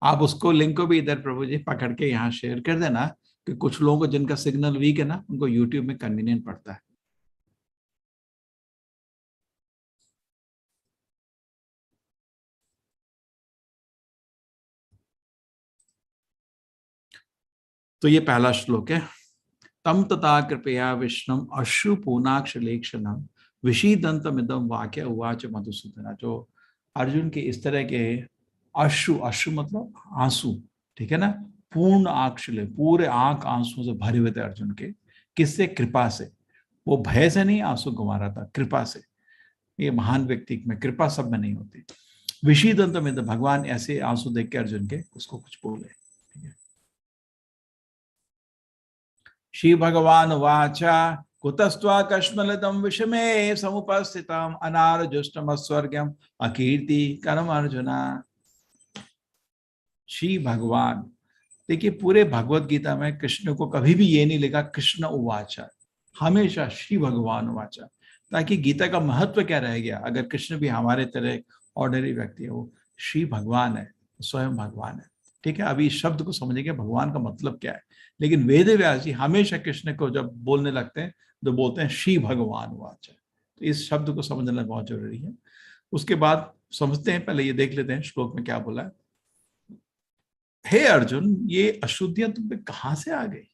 आप उसको लिंक को भी इधर प्रभु जी पकड़ के यहाँ शेयर कर देना, कि कुछ लोगों को जिनका सिग्नल वीक है ना, उनको यूट्यूब में कन्वीनियंट पड़ता है। तो ये पहला श्लोक है। तम तथा कृपया विष्णु अश्रु पूर्णाक्ष लेक्षणम विषीदंतम इदम वाक्य उवाच मधुसूदना। जो अर्जुन के इस तरह के अश्रु, अश्रु मतलब आंसू, ठीक है ना, पूर्ण आक्षले, पूरे आंख आंसू से भरे हुए थे अर्जुन के। किससे? कृपा से। वो भय से नहीं आंसू घुमा रहा था, कृपा से। ये महान व्यक्ति में कृपा सब में नहीं होती। विषीदंत में तो भगवान ऐसे आंसू देख के अर्जुन के उसको कुछ बोले। ठीक है। श्री भगवान वाचा कुतस्त्वा कश्मलतम विषमे समुपस्थितम अनारजुष्टम स्वर्गम अकीर्ति कर्म अर्जुना। श्री भगवान, देखिए पूरे भगवत गीता में कृष्ण को कभी भी ये नहीं लिखा कृष्ण उवाचा, हमेशा श्री भगवान उवाचा। ताकि गीता का महत्व क्या रह गया, अगर कृष्ण भी हमारे तरह ऑर्डिनरी व्यक्ति है, वो श्री भगवान है, स्वयं भगवान है। ठीक है, अभी इस शब्द को समझेंगे भगवान का मतलब क्या है। लेकिन वेद व्यास जी हमेशा कृष्ण को जब बोलने लगते हैं तो बोलते हैं श्री भगवान उवाचा। तो इस शब्द को समझना बहुत जरूरी है। उसके बाद समझते हैं, पहले ये देख लेते हैं श्लोक में क्या बोला है। हे अर्जुन, ये अशुद्धियां तुम पे कहां से आ गई?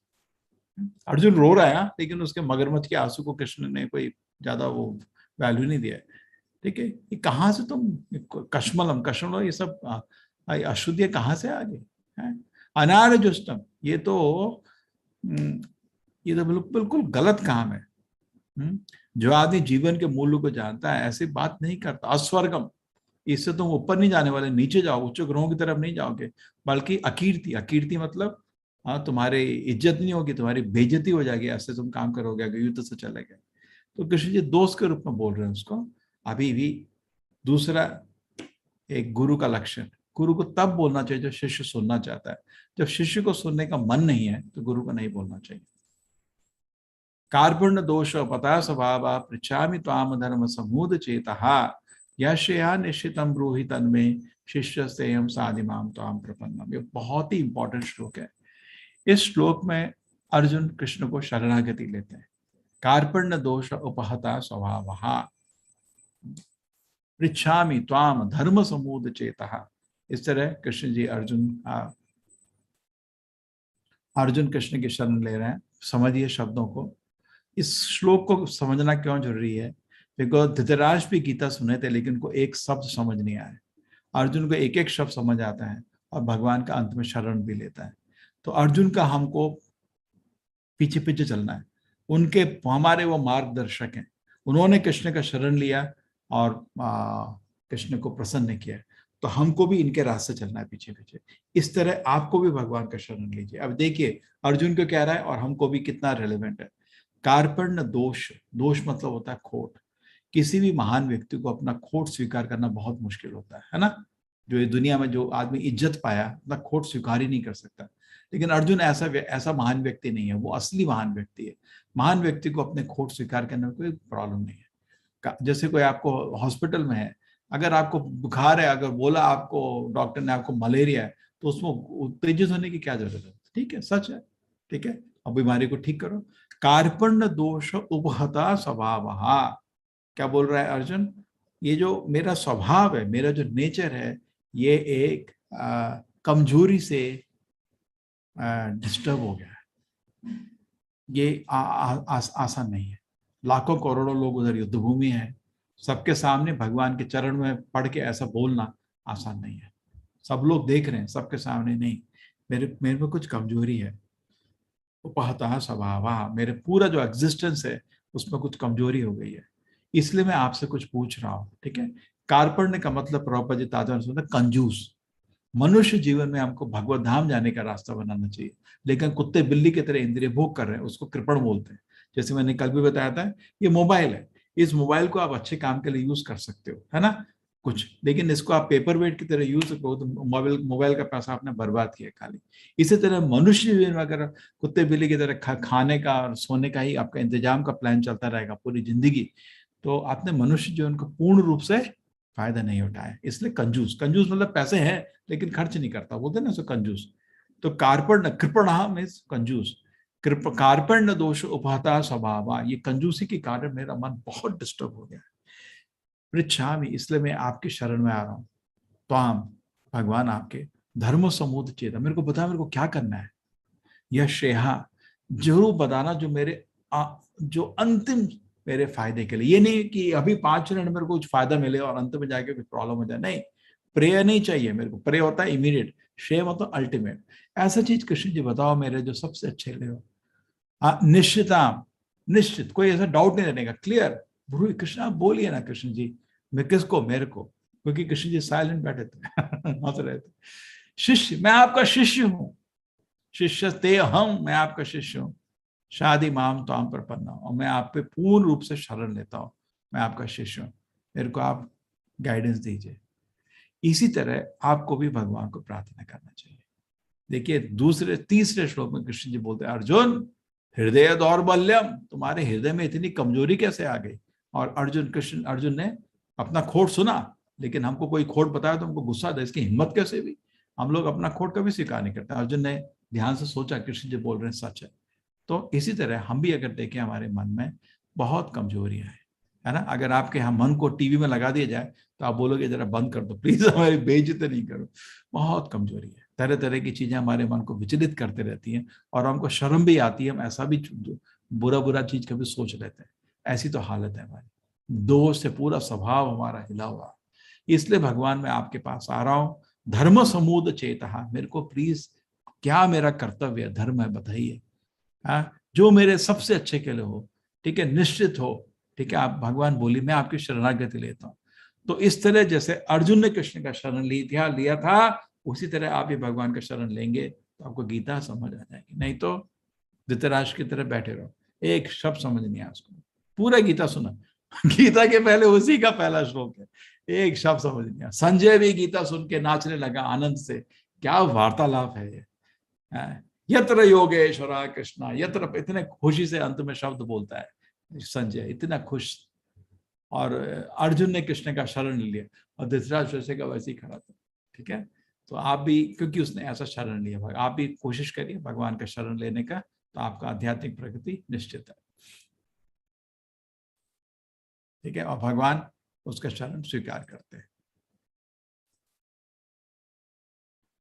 अर्जुन रो रहा है, लेकिन उसके मगरमच्छ के आंसू को कृष्ण ने कोई ज्यादा वो वैल्यू नहीं दिया है। ठीक है, ये कहाँ से तुम, कश्मलम कश्मलम ये सब अशुद्धियां कहाँ से आ गई है? अनार्य जुष्टम, हम्म, ये तो बिल्कुल गलत काम है। जो आदमी जीवन के मूल्य को जानता है ऐसी बात नहीं करता। अस्वर्गम, इससे तुम ऊपर नहीं जाने वाले, नीचे जाओ, उच्च ग्रहों की तरफ नहीं जाओगे, बल्कि अकीर्ति, अकीर्ति मतलब हाँ, तुम्हारी इज्जत नहीं होगी, तुम्हारी बेइज्जती हो जाएगी, ऐसे तुम काम करोगे अगर युद्ध से चले गए। तो कृष्ण जी दोस्त के रूप में बोल रहे हैं उसको अभी भी। दूसरा, एक गुरु का लक्षण, गुरु को तब बोलना चाहिए जब शिष्य सुनना चाहता है। जब शिष्य को सुनने का मन नहीं है तो गुरु को नहीं बोलना चाहिए। कार्पण्य दोष पता स्वभाव पृछामि त्वाम धर्म समूद चेता यशया निश्चितम ब्रूहि तन्मे शिष्य से हम साधिमाम त्वाम प्रपन्नम। ये बहुत ही इंपॉर्टेंट श्लोक है। इस श्लोक में अर्जुन कृष्ण को शरणागति लेते हैं। कार्पण्य दोष उपहता स्वभाव पृछामि त्वाम धर्म समूद चेता। इस तरह कृष्ण जी अर्जुन कृष्ण की शरण ले रहे हैं। समझिए शब्दों को। इस श्लोक को समझना क्यों जरूरी है? बिकॉज धृतराष्ट्र भी गीता सुने थे लेकिन उनको एक शब्द समझ नहीं आया। अर्जुन को एक एक शब्द समझ आता है और भगवान का अंत में शरण भी लेता है। तो अर्जुन का हमको पीछे पीछे चलना है। उनके, हमारे वो मार्गदर्शक हैं। उन्होंने कृष्ण का शरण लिया और कृष्ण को प्रसन्न किया। तो हमको भी इनके रास्ते चलना है पीछे पीछे। इस तरह आपको भी भगवान का शरण लीजिए। अब देखिए अर्जुन को कह रहा है और हमको भी कितना रेलेवेंट है। कार्पण्य दोष, दोष मतलब होता है खोट। किसी भी महान व्यक्ति को अपना खोट स्वीकार करना बहुत मुश्किल होता है ना। जो ये दुनिया में जो आदमी इज्जत पाया अपना खोट स्वीकार ही नहीं कर सकता। लेकिन अर्जुन ऐसा ऐसा महान व्यक्ति नहीं है, वो असली महान व्यक्ति है। महान व्यक्ति को अपने खोट स्वीकार करने में कोई प्रॉब्लम नहीं है। जैसे कोई आपको हॉस्पिटल में है, अगर आपको बुखार है, अगर बोला आपको डॉक्टर ने आपको मलेरिया है, तो उसमें उत्तेजित होने की क्या जरूरत है? ठीक है, सच है। ठीक है, अब बीमारी को ठीक करो। कार्पण्य दोष उपहता स्वभाव, क्या बोल रहा है अर्जुन? ये जो मेरा स्वभाव है, मेरा जो नेचर है, ये एक कमजोरी से डिस्टर्ब हो गया है। ये आसान नहीं है। लाखों करोड़ों लोग उधर युद्ध भूमि है, सबके सामने भगवान के चरण में पढ़ के ऐसा बोलना आसान नहीं है। सब लोग देख रहे हैं, सबके सामने नहीं। मेरे मेरे में कुछ कमजोरी है। उपहतः स्वभाव, मेरे पूरा जो एग्जिस्टेंस है उसमें कुछ कमजोरी हो गई है, इसलिए मैं आपसे कुछ पूछ रहा हूँ। ठीक है। कार्पण्य का मतलब प्रभुपाद जी ताजा सुनते कंजूस। मनुष्य जीवन में हमको भगवत धाम जाने का रास्ता बनाना चाहिए, लेकिन कुत्ते बिल्ली की तरह इंद्रिय भोग कर रहे हैं, उसको कृपण बोलते हैं। जैसे मैंने कल भी बताया था, ये मोबाइल है। इस मोबाइल को आप अच्छे काम के लिए यूज कर सकते हो, है ना कुछ, लेकिन इसको आप पेपर वेट की तरह यूज करो तो मोबाइल मोबाइल का पैसा आपने बर्बाद किया खाली। इसी तरह मनुष्य जीवन में अगर कुत्ते बिल्ली की तरह खाने का और सोने का ही आपका इंतजाम का प्लान चलता रहेगा पूरी जिंदगी, तो आपने मनुष्य जीवन को पूर्ण रूप से फायदा नहीं उठाया, इसलिए कंजूस। कंजूस मतलब पैसे हैं लेकिन खर्च नहीं करता, बोलते ना सो कंजूस। तो कार्पण्य कृपणः मीन्स कंजूस। कार्पण्य दोष उपहता स्वभाव, ये कंजूसी के कारण मेरा मन बहुत डिस्टर्ब हो गया। पृच्छामि, इसलिए मैं आपकी शरण में आ रहा हूँ। त्वाम, भगवान आपके, धर्म समूद चेता, मेरे को बता मेरे को क्या करना है। यह श्रेहा, जरूर बताना जो मेरे जो अंतिम मेरे फायदे के लिए। ये नहीं कि अभी 5 मिनट मेरे को कुछ फायदा मिले और अंत में जाके कुछ प्रॉब्लम हो जाए, नहीं। प्रेय नहीं चाहिए मेरे को, प्रेय होता है इमीडिएट, श्रेय मतलब अल्टीमेट। ऐसा चीज कृष्ण जी बताओ मेरे जो सबसे अच्छे ले हो। निश्चिता, निश्चित, कोई ऐसा डाउट नहीं रहने का, क्लियर। गुरु कृष्ण आप बोलिए ना कृष्ण जी, मैं किसको, मेरे को, क्योंकि कृष्ण जी साइलेंट बैठे थे हंस रहे थे। शिष्य, मैं आपका शिष्य हूँ, शिष्य ते हम, मैं आपका शिष्य हूँ। शादी माम तो आम प्रपन्ना, और मैं आप पे पूर्ण रूप से शरण लेता हूँ, मैं आपका शिष्य हूँ, मेरे को आप गाइडेंस दीजिए। इसी तरह आपको भी भगवान को प्रार्थना करना चाहिए। देखिए दूसरे तीसरे श्लोक में कृष्ण जी बोलते हैं, अर्जुन हृदय दौर्बल्यम, तुम्हारे हृदय में इतनी कमजोरी कैसे आ गई। और अर्जुन ने अपना खोट सुना, लेकिन हमको कोई खोट बताया तो हमको गुस्सा था, इसकी हिम्मत कैसे हुई। हम लोग अपना खोट कभी स्वीकार नहीं करते। अर्जुन ने ध्यान से सोचा, कृष्ण जी बोल रहे हैं सच है। तो इसी तरह हम भी अगर देखें हमारे मन में बहुत कमजोरियां है ना। अगर आपके यहाँ मन को टीवी में लगा दिया जाए तो आप बोलोगे जरा बंद कर दो प्लीज, हमारी बेइज्जती नहीं करो। बहुत कमजोरी है, तरह तरह की चीजें हमारे मन को विचलित करते रहती हैं, और हमको शर्म भी आती है, हम ऐसा भी बुरा बुरा चीज कभी सोच लेते हैं। ऐसी तो हालत है हमारी, दोष से पूरा स्वभाव हमारा हिला हुआ। इसलिए भगवान मैं आपके पास आ रहा हूँ, धर्म समूद चेता, मेरे को प्लीज क्या मेरा कर्तव्य है, धर्म है, बताइए। जो मेरे सबसे अच्छे के लिए हो, ठीक है, निश्चित हो, ठीक है। आप भगवान बोली, मैं आपकी शरणागति लेता हूँ। तो इस तरह जैसे अर्जुन ने कृष्ण का शरण लिया था, उसी तरह आप भी भगवान का शरण लेंगे तो आपको गीता समझ आ जाएगी। नहीं तो धृतराष्ट्र की तरह बैठे रहो, एक शब्द समझ नहीं आया उसको, पूरा गीता सुना गीता के पहले उसी का पहला श्लोक है, एक शब्द समझ नहीं आया। संजय भी गीता सुन के नाचने लगा आनंद से, क्या वार्तालाप है ये। यत्र योगेश्वरा कृष्णा यत्र, इतने खुशी से अंत में शब्द बोलता है संजय, इतना खुश। और अर्जुन ने कृष्ण का शरण लिया और धृतराष्ट्र वैसे का वैसे ही खड़ा था, ठीक है। तो आप भी, क्योंकि उसने ऐसा शरण लिया, आप भी कोशिश करिए भगवान का शरण लेने का, तो आपका आध्यात्मिक प्रगति निश्चित है, ठीक है। और भगवान उसका शरण स्वीकार करते हैं।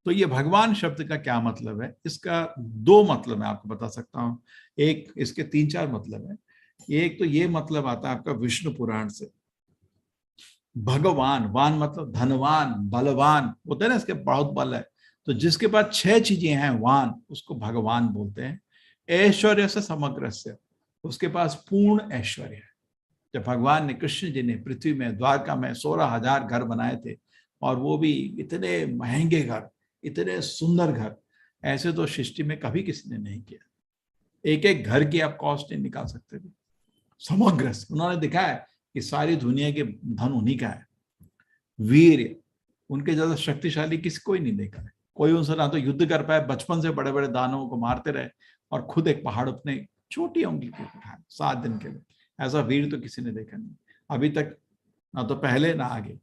तो ये भगवान शब्द का क्या मतलब है, इसका 2 मतलब मैं आपको बता सकता हूं। एक, इसके 3-4 मतलब है। एक तो ये मतलब आता है आपका विष्णु पुराण से, भगवान, वान मतलब धनवान बलवान होता है ना, इसके बहुत बल है। तो जिसके पास 6 चीजें हैं वान, उसको भगवान बोलते हैं। ऐश्वर्य से समग्र से, उसके पास पूर्ण ऐश्वर्य है। जब भगवान ने, कृष्ण जी ने पृथ्वी में द्वारका में 16,000 घर बनाए थे, और वो भी इतने महंगे घर, इतने सुंदर घर, ऐसे तो सृष्टि में कभी किसी ने नहीं किया। एक एक घर की आप कॉस्ट नहीं निकाल सकते थे। समग्र से उन्होंने दिखाया कि सारी दुनिया के धन उन्हीं का है। वीर, उनके ज्यादा शक्तिशाली किसी कोई नहीं देखा है। कोई उनसे ना तो युद्ध कर पाए, बचपन से बड़े बड़े दानवों को मारते रहे, और खुद एक पहाड़ अपने छोटी उंगली पे उठाया 7 दिन के लिए। ऐसा वीर तो किसी ने देखा नहीं अभी तक, ना तो पहले ना आगे।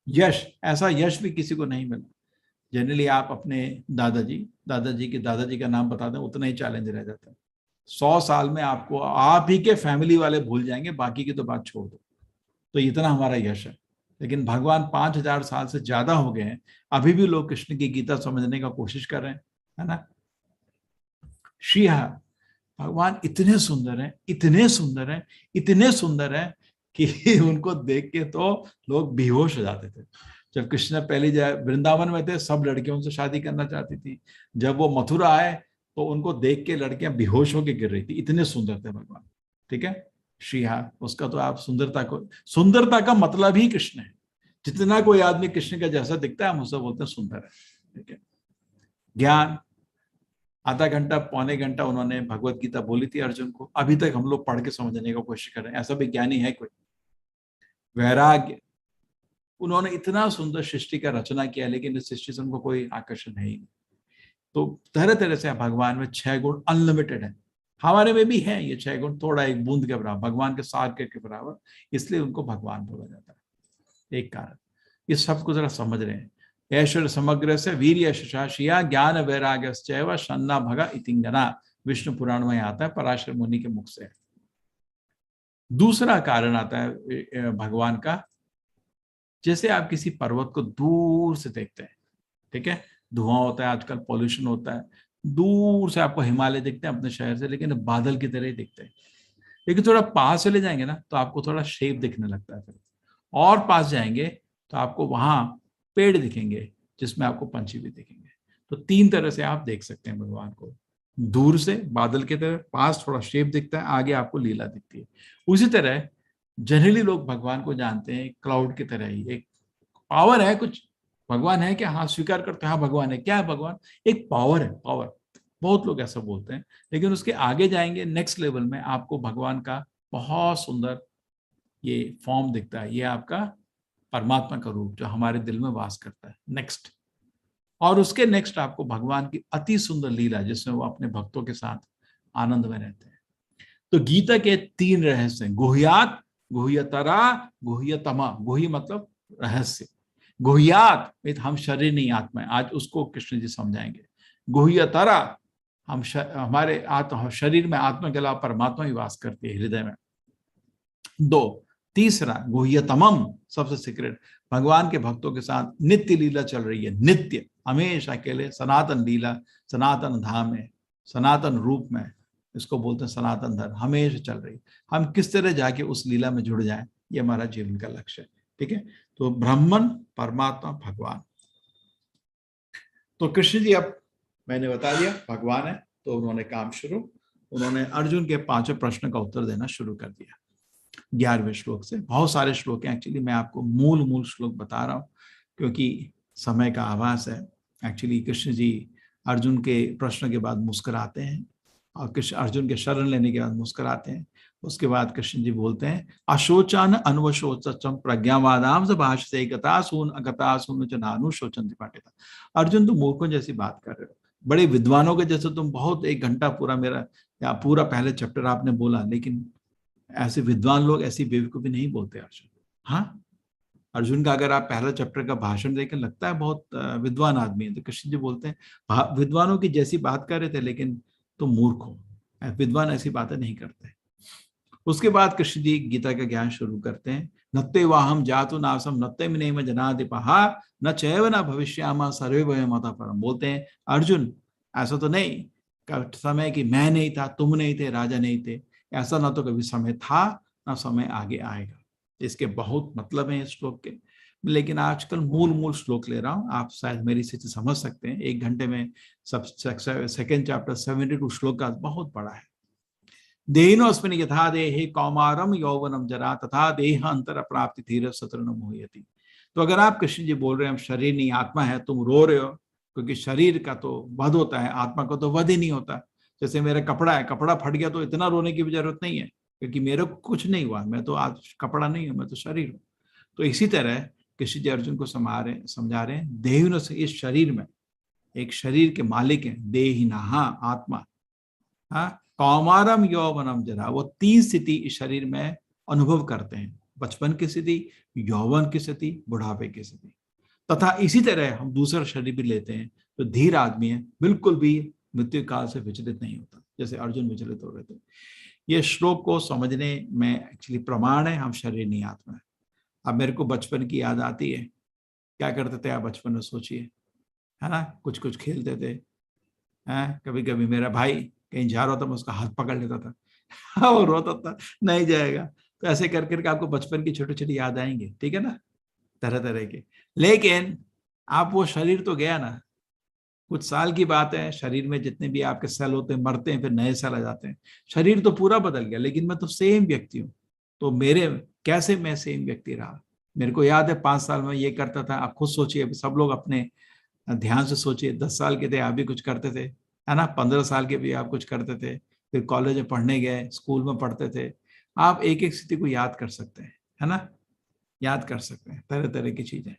यश, ऐसा यश भी किसी को नहीं मिला। जनरली आप अपने दादाजी का नाम बता दें, उतना ही चैलेंज रह जाता है। 100 साल में आपको आप ही के फैमिली वाले भूल जाएंगे, बाकी की तो बात छोड़ दो। तो इतना हमारा यश है। लेकिन भगवान 5,000 साल से ज्यादा हो गए हैं, अभी भी लोग कृष्ण की गीता समझने का कोशिश कर रहे हैं, है ना। श्रीहा, भगवान इतने सुंदर हैं, इतने सुंदर हैं, इतने सुंदर हैं कि उनको देख के तो लोग बेहोश हो जाते थे। जब कृष्ण पहले वृंदावन में थे, सब लड़कियों उनसे शादी करना चाहती थी। जब वो मथुरा आए तो उनको देख के लड़कियां बेहोश होकर गिर रही थी, इतने सुंदर थे भगवान, ठीक है। श्रीहा, उसका तो आप सुंदरता का मतलब ही कृष्ण है। जितना कोई आदमी कृष्ण का जैसा दिखता है हम उसे बोलते हैं सुंदर है, ठीक है। ज्ञान, आधा घंटा पौने घंटा उन्होंने भगवत गीता बोली थी अर्जुन को, अभी तक हम लोग पढ़ के समझने की कोशिश कर रहे हैं, ऐसा भी ज्ञानी है कोई। वैराग्य, उन्होंने इतना सुंदर सृष्टि का रचना किया, लेकिन इस सृष्टि से उनको कोई आकर्षण है ही नहीं। तो तरह तरह से भगवान में 6 गुण अनलिमिटेड है। हमारे में भी है ये 6 गुण, थोड़ा एक बूंद के बराबर, भगवान के सार के बराबर, इसलिए उनको भगवान बोला जाता है। एक कारण। इस सब को जरा समझ रहे हैं। ऐश्वर्य समग्र से वीर यशाशिया ज्ञान वैराग्य शन्ना भगा इतिंगना, विष्णु पुराण में आता है, पराशर मुनि के मुख से। दूसरा कारण आता है भगवान का, जैसे आप किसी पर्वत को दूर से देखते हैं, ठीक है, धुआं होता है, आजकल पॉल्यूशन होता है, दूर से आपको हिमालय दिखते हैं अपने शहर से, लेकिन बादल की तरह ही दिखते हैं। लेकिन थोड़ा पास चले जाएंगे ना तो आपको थोड़ा शेप दिखने लगता है। फिर और पास जाएंगे तो आपको वहां पेड़ दिखेंगे, जिसमें आपको पंछी भी दिखेंगे। तो तीन तरह से आप देख सकते हैं भगवान को, दूर से बादल की तरह, पास थोड़ा शेप दिखता है, आगे आपको लीला दिखती है। उसी तरह जनरली लोग भगवान को जानते हैं क्लाउड की तरह ही, एक पावर है कुछ। भगवान है क्या? हाँ, स्वीकार करते हैं, हाँ भगवान है। क्या है भगवान? एक पावर है, पावर। बहुत लोग ऐसा बोलते हैं, लेकिन उसके आगे जाएंगे नेक्स्ट लेवल में आपको भगवान का बहुत सुंदर ये फॉर्म दिखता है। ये आपका परमात्मा का रूप जो हमारे दिल में वास करता है, नेक्स्ट। और उसके नेक्स्ट आपको भगवान की अति सुंदर लीला, जिसमें वो अपने भक्तों के साथ आनंद में रहते हैं। तो गीता के तीन रहस्य हैं, गुह्यात, गुह्यतरा, गुह्यतमा। गुह्य मतलब रहस्य, गुह्यात हम शरीर नहीं आत्मा है, आज उसको कृष्ण जी समझाएंगे। गुह्यतरा हमारे शरीर में आत्मा के अलावा परमात्मा ही वास करती है हृदय में। दो, तीसरा गुह्यतमम, सबसे सीक्रेट, भगवान के भक्तों के साथ नित्य लीला चल रही है, नित्य, हमेशा के लिए सनातन लीला, सनातन धाम में, सनातन रूप में, इसको बोलते हैं सनातन धर्म, हमेशा चल रही। हम किस तरह जाके उस लीला में जुड़ जाएं, ये हमारा जीवन का लक्ष्य है। ठीक है, तो ब्राह्मण, परमात्मा, भगवान। तो कृष्ण जी, अब मैंने बता दिया भगवान है, तो उन्होंने काम शुरू, उन्होंने अर्जुन के 5 प्रश्न का उत्तर देना शुरू कर दिया 11वें श्लोक से। बहुत सारे श्लोक हैं, एक्चुअली मैं आपको मूल श्लोक बता रहा हूं क्योंकि समय का आभास है। एक्चुअली कृष्ण जी अर्जुन के प्रश्न के बाद मुस्कुराते हैं, और कृष्ण अर्जुन के शरण लेने के बाद मुस्कुराते हैं। उसके बाद कृष्ण जी बोलते हैं, अशोचन अनवशोचम प्रज्ञावादाम से भाषते गतासून अगतासून च नानुशोचन्ति पाठिता। अर्जुन, तुम मूर्खों जैसी बात कर रहे हो, बड़े विद्वानों के जैसे तुम बहुत 1 घंटा पूरा मेरा या पूरा पहले चैप्टर आपने बोला, लेकिन ऐसे विद्वान लोग ऐसी बेवकूफी नहीं बोलते अर्जुन। हाँ, अर्जुन का अगर आप पहला चैप्टर का भाषण देखें, लगता है बहुत विद्वान आदमी है। तो कृष्ण जी बोलते हैं, विद्वानों की जैसी बात कर रहे थे, लेकिन तुम मूर्ख हो, विद्वान ऐसी बातें नहीं करते। उसके बाद कृष्ण जी गीता का ज्ञान शुरू करते हैं। नत्ते वाहम जातु नासम नत्ते में जनाधिपहा न चैव न भविष्यामा सर्वे भयमतः परम। बोलते हैं अर्जुन, ऐसा तो नहीं समय कि मैं नहीं था, तुम नहीं थे, राजा नहीं थे, ऐसा ना तो कभी समय था, ना समय आगे आएगा। इसके बहुत मतलब है इस श्लोक के, लेकिन आजकल मूल श्लोक ले रहा हूं, आप शायद मेरी स्थिति समझ सकते हैं। 1 घंटे में सब सेकेंड चैप्टर 72 श्लोक का बहुत बड़ा है। देहिनोऽस्मिन् यथा देहे कौमारम यौवनम जरा तथा देह अंतर प्राप्ति धीरे सत्र न मोहयति। तो अगर आप कृष्ण जी बोल रहे हैं शरीर नहीं आत्मा है, तुम रो रहे हो क्योंकि शरीर का तो वध होता है, आत्मा का तो वध ही नहीं होता। जैसे मेरा कपड़ा है, कपड़ा फट गया तो इतना रोने की भी जरूरत नहीं है, क्योंकि मेरे को कुछ नहीं हुआ, मैं तो आज कपड़ा नहीं हूं, मैं तो शरीर हूं। तो इसी तरह कृष्ण जी अर्जुन को समझा रहे हैं, देहिनो से, इस शरीर में एक शरीर के मालिक है, देहिना आत्मा, हाँ, कौमारम यौवनम जरा, वो 3 स्थिति इस शरीर में अनुभव करते हैं, बचपन की स्थिति, यौवन की स्थिति, बुढ़ापे की स्थिति। तथा इसी तरह हम दूसरा शरीर भी लेते हैं, तो धीर आदमी है, बिल्कुल भी मृत्यु काल से विचलित नहीं होता, जैसे अर्जुन विचलित हो रहे थे। ये श्लोक को समझने में एक्चुअली प्रमाण है, हम शरीर नहीं आत्मा है। अब मेरे को बचपन की याद आती है, क्या करते थे आप बचपन में, सोचिए, है ना, कुछ कुछ खेलते थे। कभी कभी मेरा भाई कहीं जा रहा था, मैं उसका हाथ पकड़ लेता था और रोता था, नहीं जाएगा। तो ऐसे कर करके आपको बचपन की छोटी छोटी याद आएंगे, ठीक है ना, तरह तरह के। लेकिन आप वो शरीर तो गया ना, कुछ साल की बात है, शरीर में जितने भी आपके सेल होते हैं मरते हैं, फिर नए सेल आ जाते हैं, शरीर तो पूरा बदल गया, लेकिन मैं तो सेम व्यक्ति हूँ। तो मेरे कैसे मैं सेम व्यक्ति रहा? मेरे को याद है 5 साल में ये करता था। आप खुद सोचिए, सब लोग अपने ध्यान से सोचिए, 10 साल के थे आप भी कुछ करते थे, है ना, 15 साल के भी आप कुछ करते थे, फिर कॉलेज में पढ़ने गए, स्कूल में पढ़ते थे। आप एक एक स्थिति को याद कर सकते हैं, है ना, याद कर सकते हैं तरह तरह की चीजें।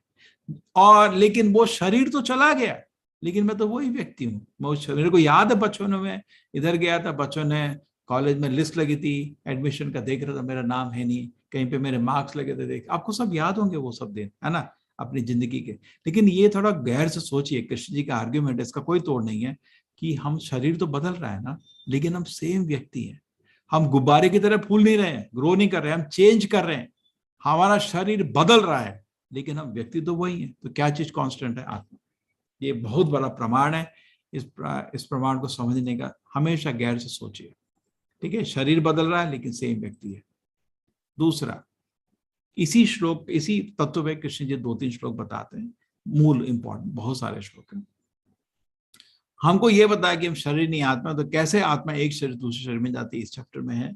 और लेकिन वो शरीर तो चला गया, लेकिन मैं तो वही व्यक्ति हूँ। मेरे को याद है बचपन में इधर गया था, बच्चों ने कॉलेज में लिस्ट लगी थी, एडमिशन का देख रहा था, मेरा नाम है नहीं, कहीं पे मेरे मार्क्स लगे थे, देख आपको सब याद होंगे वो सब दिन, है ना, अपनी जिंदगी के। लेकिन ये थोड़ा गहर से सोचिए, कृष्ण जी का आर्ग्यूमेंट है, इसका कोई तोड़ नहीं है कि हम शरीर तो बदल रहा है ना, लेकिन हम सेम व्यक्ति हैं। हम गुब्बारे की तरह फूल नहीं रहे हैं, ग्रो नहीं कर रहे हैं, हम चेंज कर रहे हैं। हमारा शरीर बदल रहा है लेकिन हम व्यक्ति तो वही है। तो क्या चीज कांस्टेंट है? आत्मा। ये बहुत बड़ा प्रमाण है। इस प्रमाण को समझने का हमेशा गैर से सोचिए। ठीक है, शरीर बदल रहा है लेकिन सेम व्यक्ति है। दूसरा, इसी श्लोक, इसी तत्व में कृष्ण जी 2-3 श्लोक बताते हैं, मूल इंपॉर्टेंट, बहुत सारे श्लोक हैं। हमको ये बताया कि हम शरीर नहीं आत्मा, तो कैसे आत्मा एक शरीर दूसरे शरीर में जाती है, इस चैप्टर में है।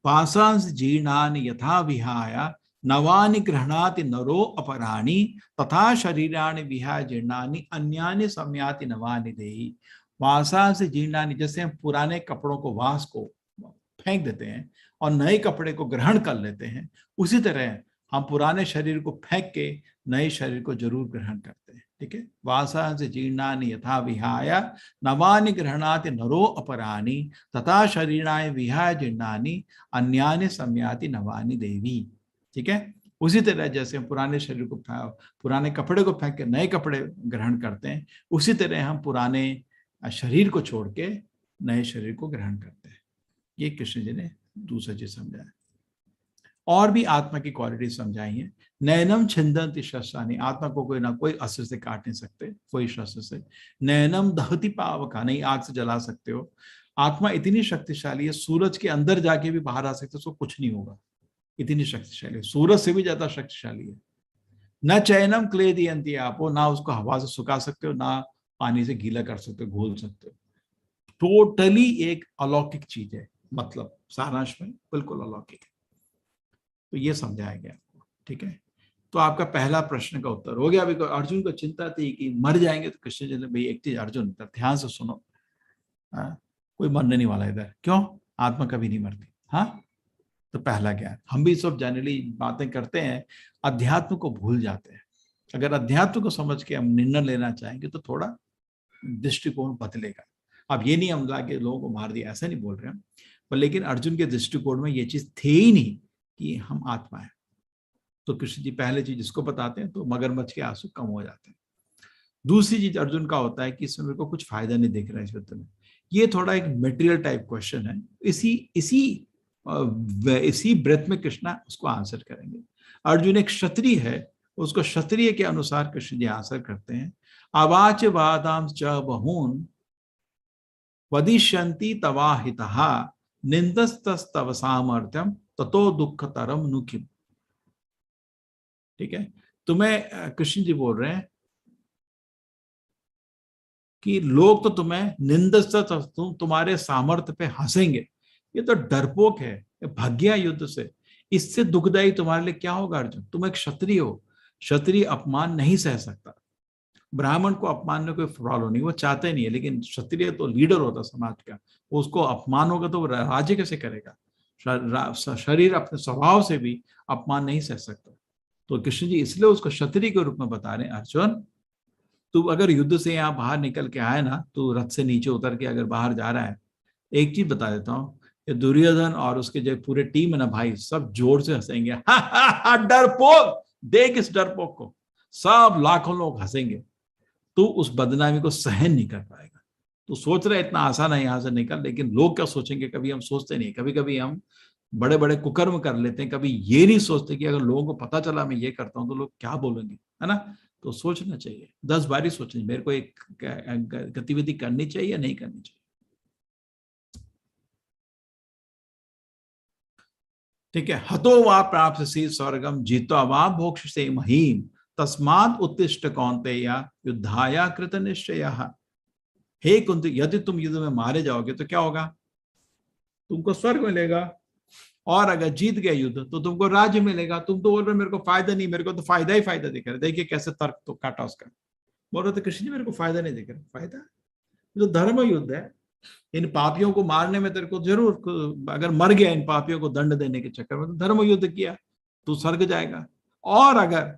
पासांस जीर्णानि यथा विहाय नवानि गृह्णाति नरो अपराणि तथा शरीराणि विहाय जीर्णानि अन्यानि सम्याति नवानि देहि। पासांस जीर्णानि, जैसे हम पुराने कपड़ों को, वास को फेंक देते हैं और नए कपड़े को ग्रहण कर लेते हैं, उसी तरह हम पुराने शरीर को फेंक के नए शरीर को जरूर ग्रहण करते हैं। ठीक है, वासांस जीर्णानि यथा विहाय नवानि गृह्णाति नरो अपराणि तथा शरीराय विहाय जीर्णानि अन्यानि सम्याति नवानि देवी। ठीक है, उसी तरह जैसे हम पुराने शरीर को, पुराने कपड़े को फेंक के नए कपड़े ग्रहण करते हैं, उसी तरह हम पुराने शरीर को छोड़ के नए शरीर को ग्रहण करते हैं। ये कृष्ण जी ने दूसरा चीज समझाया। और भी आत्मा की क्वालिटी समझाई है। नैनम छिंदन्ति शस्त्राणि, आत्मा को कोई ना कोई अस्त्र से काट नहीं सकते, कोई शस्त्र से। नैनम दहति पावका, नहीं आग से जला सकते हो। आत्मा इतनी शक्तिशाली है, सूरज के अंदर जाके भी बाहर आ सकते, उसको कुछ नहीं होगा, इतनी शक्तिशाली है, सूरज से भी ज्यादा शक्तिशाली है। न चैनम क्लेदयन्ति आपो, ना उसको हवा से सुखा सकते हो, ना पानी से गीला कर सकते हो, घोल सकते हो। टोटली एक अलौकिक चीज है, मतलब सारांश में बिल्कुल अलौकिक है। तो ये समझाया गया आपको। ठीक है, तो आपका पहला प्रश्न का उत्तर हो गया। अभी अर्जुन को चिंता थी कि मर जाएंगे, तो कृष्ण जी ने, भाई एक चीज अर्जुन ध्यान से सुनो, कोई मरने नहीं वाला इधर, क्यों? आत्मा कभी नहीं मरती। हाँ, तो पहला ज्ञान। हम भी सब जनरली बातें करते हैं, अध्यात्म को भूल जाते हैं। अगर अध्यात्म को समझ के हम निर्णय लेना चाहेंगे तो थोड़ा दृष्टिकोण बदलेगा। अब ये नहीं हम लाके लोगों को मार दिया, ऐसा नहीं बोल रहे हम, पर लेकिन अर्जुन के दृष्टिकोण में ये चीज थे ही नहीं कि हम आत्मा है। तो कृष्ण जी पहले चीज इसको बताते हैं, तो मगरमच्छ के आंसू कम हो जाते हैं। दूसरी चीज अर्जुन का होता है कि इसमें मेरे को कुछ फायदा नहीं दिख रहा है इस युद्ध में। ये थोड़ा एक मटेरियल टाइप क्वेश्चन है, इसी ब्रेथ में कृष्णा उसको आंसर करेंगे। अर्जुन एक क्षत्रिय है, उसको क्षत्रिय के अनुसार कृष्ण जी आंसर करते हैं। अवाच वादाम च बहून वदिष्यन्ति तवाहितः निंदस्तस्तव सामर्थ्यम ततो दुःखतरम नुकिम। ठीक है, तुम्हें कृष्ण जी बोल रहे हैं कि लोग तो तुम्हें निंदस्त, तुम्हारे सामर्थ्य पे हंसेंगे। ये तो डरपोक है, ये भाग गया युद्ध से। इससे दुखदायी तुम्हारे लिए क्या होगा अर्जुन? तुम एक क्षत्रिय हो, क्षत्रिय अपमान नहीं सह सकता। ब्राह्मण को अपमान में कोई प्रॉब्लम नहीं, वो चाहते नहीं है, लेकिन क्षत्रिय तो लीडर होता समाज का, उसको अपमान होगा तो वो राज्य कैसे करेगा? शरीर अपने स्वभाव से भी अपमान नहीं सह सकता। तो कृष्ण जी इसलिए उसको क्षत्रिय के रूप में बता रहे हैं, अर्जुन तू अगर युद्ध से यहाँ बाहर निकल के आए ना, तू रथ से नीचे उतर के अगर बाहर जा रहा है, एक चीज बता देता हूँ, ये दुर्योधन और उसके जो पूरे टीम है ना भाई, सब जोर से हंसेंगे। डरपोक, देख इस डरपोक को, सब लाखों लोग हंसेंगे। तू उस बदनामी को सहन नहीं कर पाएगा। तू सोच रहा है इतना आसान है यहाँ से निकल, लेकिन लोग क्या सोचेंगे कभी हम सोचते नहीं। कभी कभी हम बड़े बड़े कुकर्म कर लेते हैं, कभी ये नहीं सोचते कि अगर लोगों को पता चला मैं ये करता हूँ तो लोग क्या बोलेंगे, है ना। तो सोचना चाहिए, 10 बार ही सोचना, मेरे को एक गतिविधि करनी चाहिए या नहीं करनी चाहिए। ठीक है, हतो वा प्राप्त सी स्वर्गम जीतो वा भोक्ष से महीम तस्मात् उत्तिष्ठ कौन्तेय युद्धाय कृत निश्चय। हे कुंती, यदि तुम युद्ध में मारे जाओगे तो क्या होगा? तुमको स्वर्ग मिलेगा, और अगर जीत गए युद्ध तो तुमको राज्य मिलेगा। तुम तो बोल रहे मेरे को फायदा नहीं, मेरे को तो फायदा ही फायदा दिख रहा है। देखिए कैसे तर्क तो काटा उसका। बोल रहे थे कृष्ण जी मेरे को फायदा नहीं दिख रहा। फायदा, जो धर्म युद्ध है, इन पापियों को मारने में तेरे को जरूर, अगर मर गया इन पापियों को दंड देने के चक्कर में, तो धर्म युद्ध किया, तू स्वर्ग जाएगा। और अगर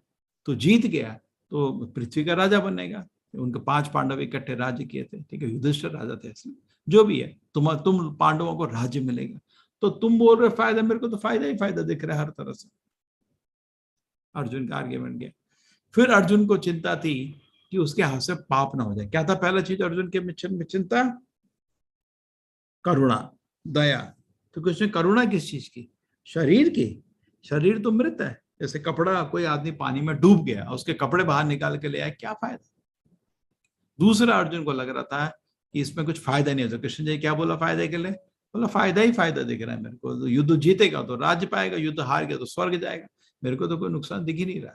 तू जीत गया तो पृथ्वी का राजा बनेगा। उनके 5 पांडव इकट्ठे राज्य किए थे, ठीक है, युधिष्ठिर राजा थे इसलिए। जो भी है, तुम पांडवों को राज्य मिलेगा। तो तुम बोल रहे फायदा, मेरे को तो फायदा ही फायदा दिख रहा है हर तरह से। अर्जुन का आर्ग्यूमेंट गया। फिर अर्जुन को चिंता थी कि उसके हाथ से पाप ना हो जाए। क्या था पहला चीज अर्जुन के मिशन में चिंता? करुणा, दया। तो कृष्ण करुणा किस चीज की? शरीर की। शरीर तो मृत है। जैसे कपड़ा, कोई आदमी पानी में डूब गया, उसके कपड़े बाहर निकाल के ले आया, क्या फायदा? दूसरा अर्जुन को लग रहा था कि इसमें कुछ फायदा नहीं है। तो कृष्ण जी क्या बोला फायदे के लिए? बोला फायदा ही फायदा दिख रहा है मेरे को। तो युद्ध जीतेगा तो राज्य पाएगा, युद्ध हार गया तो स्वर्ग जाएगा, मेरे को तो कोई नुकसान दिख ही नहीं रहा।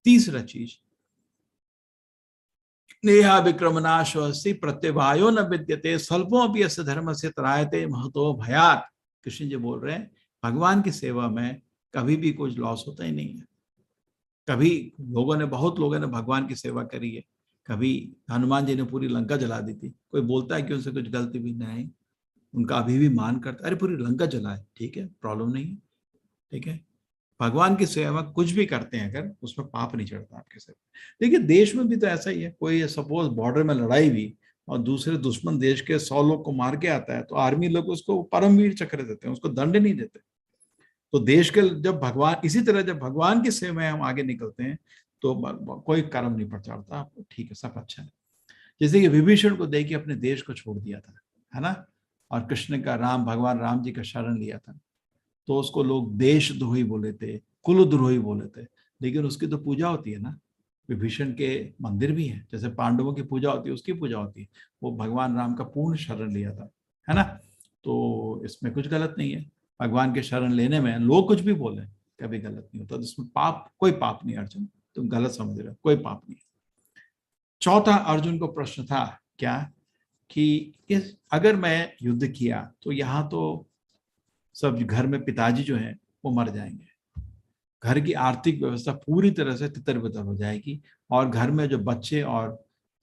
तीसरा चीज, नेहा विक्रमनाशि प्रत्यवायो न विद्यते स्वल्पो अपि अस्य धर्म से त्रायते महतो भयात। कृष्ण जी बोल रहे हैं भगवान की सेवा में कभी भी कुछ लॉस होता ही नहीं है। कभी बहुत लोगों ने भगवान की सेवा करी है। कभी हनुमान जी ने पूरी लंका जला दी थी, कोई बोलता है कि उनसे कुछ गलती भी नहीं? उनका अभी भी मान करता, अरे पूरी लंका जलाए, ठीक है, प्रॉब्लम नहीं है, ठीक है। भगवान की सेवा कुछ भी करते हैं अगर, उसमें पाप नहीं चढ़ता आपके सिर। देखिए देश में भी तो ऐसा ही है, कोई सपोज बॉर्डर में लड़ाई हुई और दूसरे दुश्मन देश के 100 लोग को मार के आता है, तो आर्मी लोग उसको परमवीर चक्र देते हैं, उसको दंड नहीं देते। तो देश के जब भगवान, इसी तरह जब भगवान की सेवा में हम आगे निकलते हैं तो कोई कर्म नहीं पड़ चढ़ता, ठीक है, सब अच्छा है। जैसे कि विभीषण को देखिए अपने देश को छोड़ दिया था, है ना, और कृष्ण का भगवान राम जी का शरण लिया था, तो उसको लोग देशद्रोही बोले थे, कुलद्रोही बोले थे, लेकिन उसकी तो पूजा होती है ना। विभीषण के मंदिर भी है, जैसे पांडवों की पूजा होती है उसकी पूजा होती है। वो भगवान राम का पूर्ण शरण लिया था, है ना। तो इसमें कुछ गलत नहीं है, भगवान के शरण लेने में लोग कुछ भी बोले, कभी गलत नहीं होता। तो इसमें पाप, कोई पाप नहीं अर्जुन, तुम गलत समझ रहे हो, कोई पाप नहीं। चौथा अर्जुन को प्रश्न था क्या, कि अगर मैं युद्ध किया तो यहाँ तो सब घर में पिताजी जो हैं वो मर जाएंगे, घर की आर्थिक व्यवस्था पूरी तरह से तितर-बितर हो जाएगी, और घर में जो बच्चे और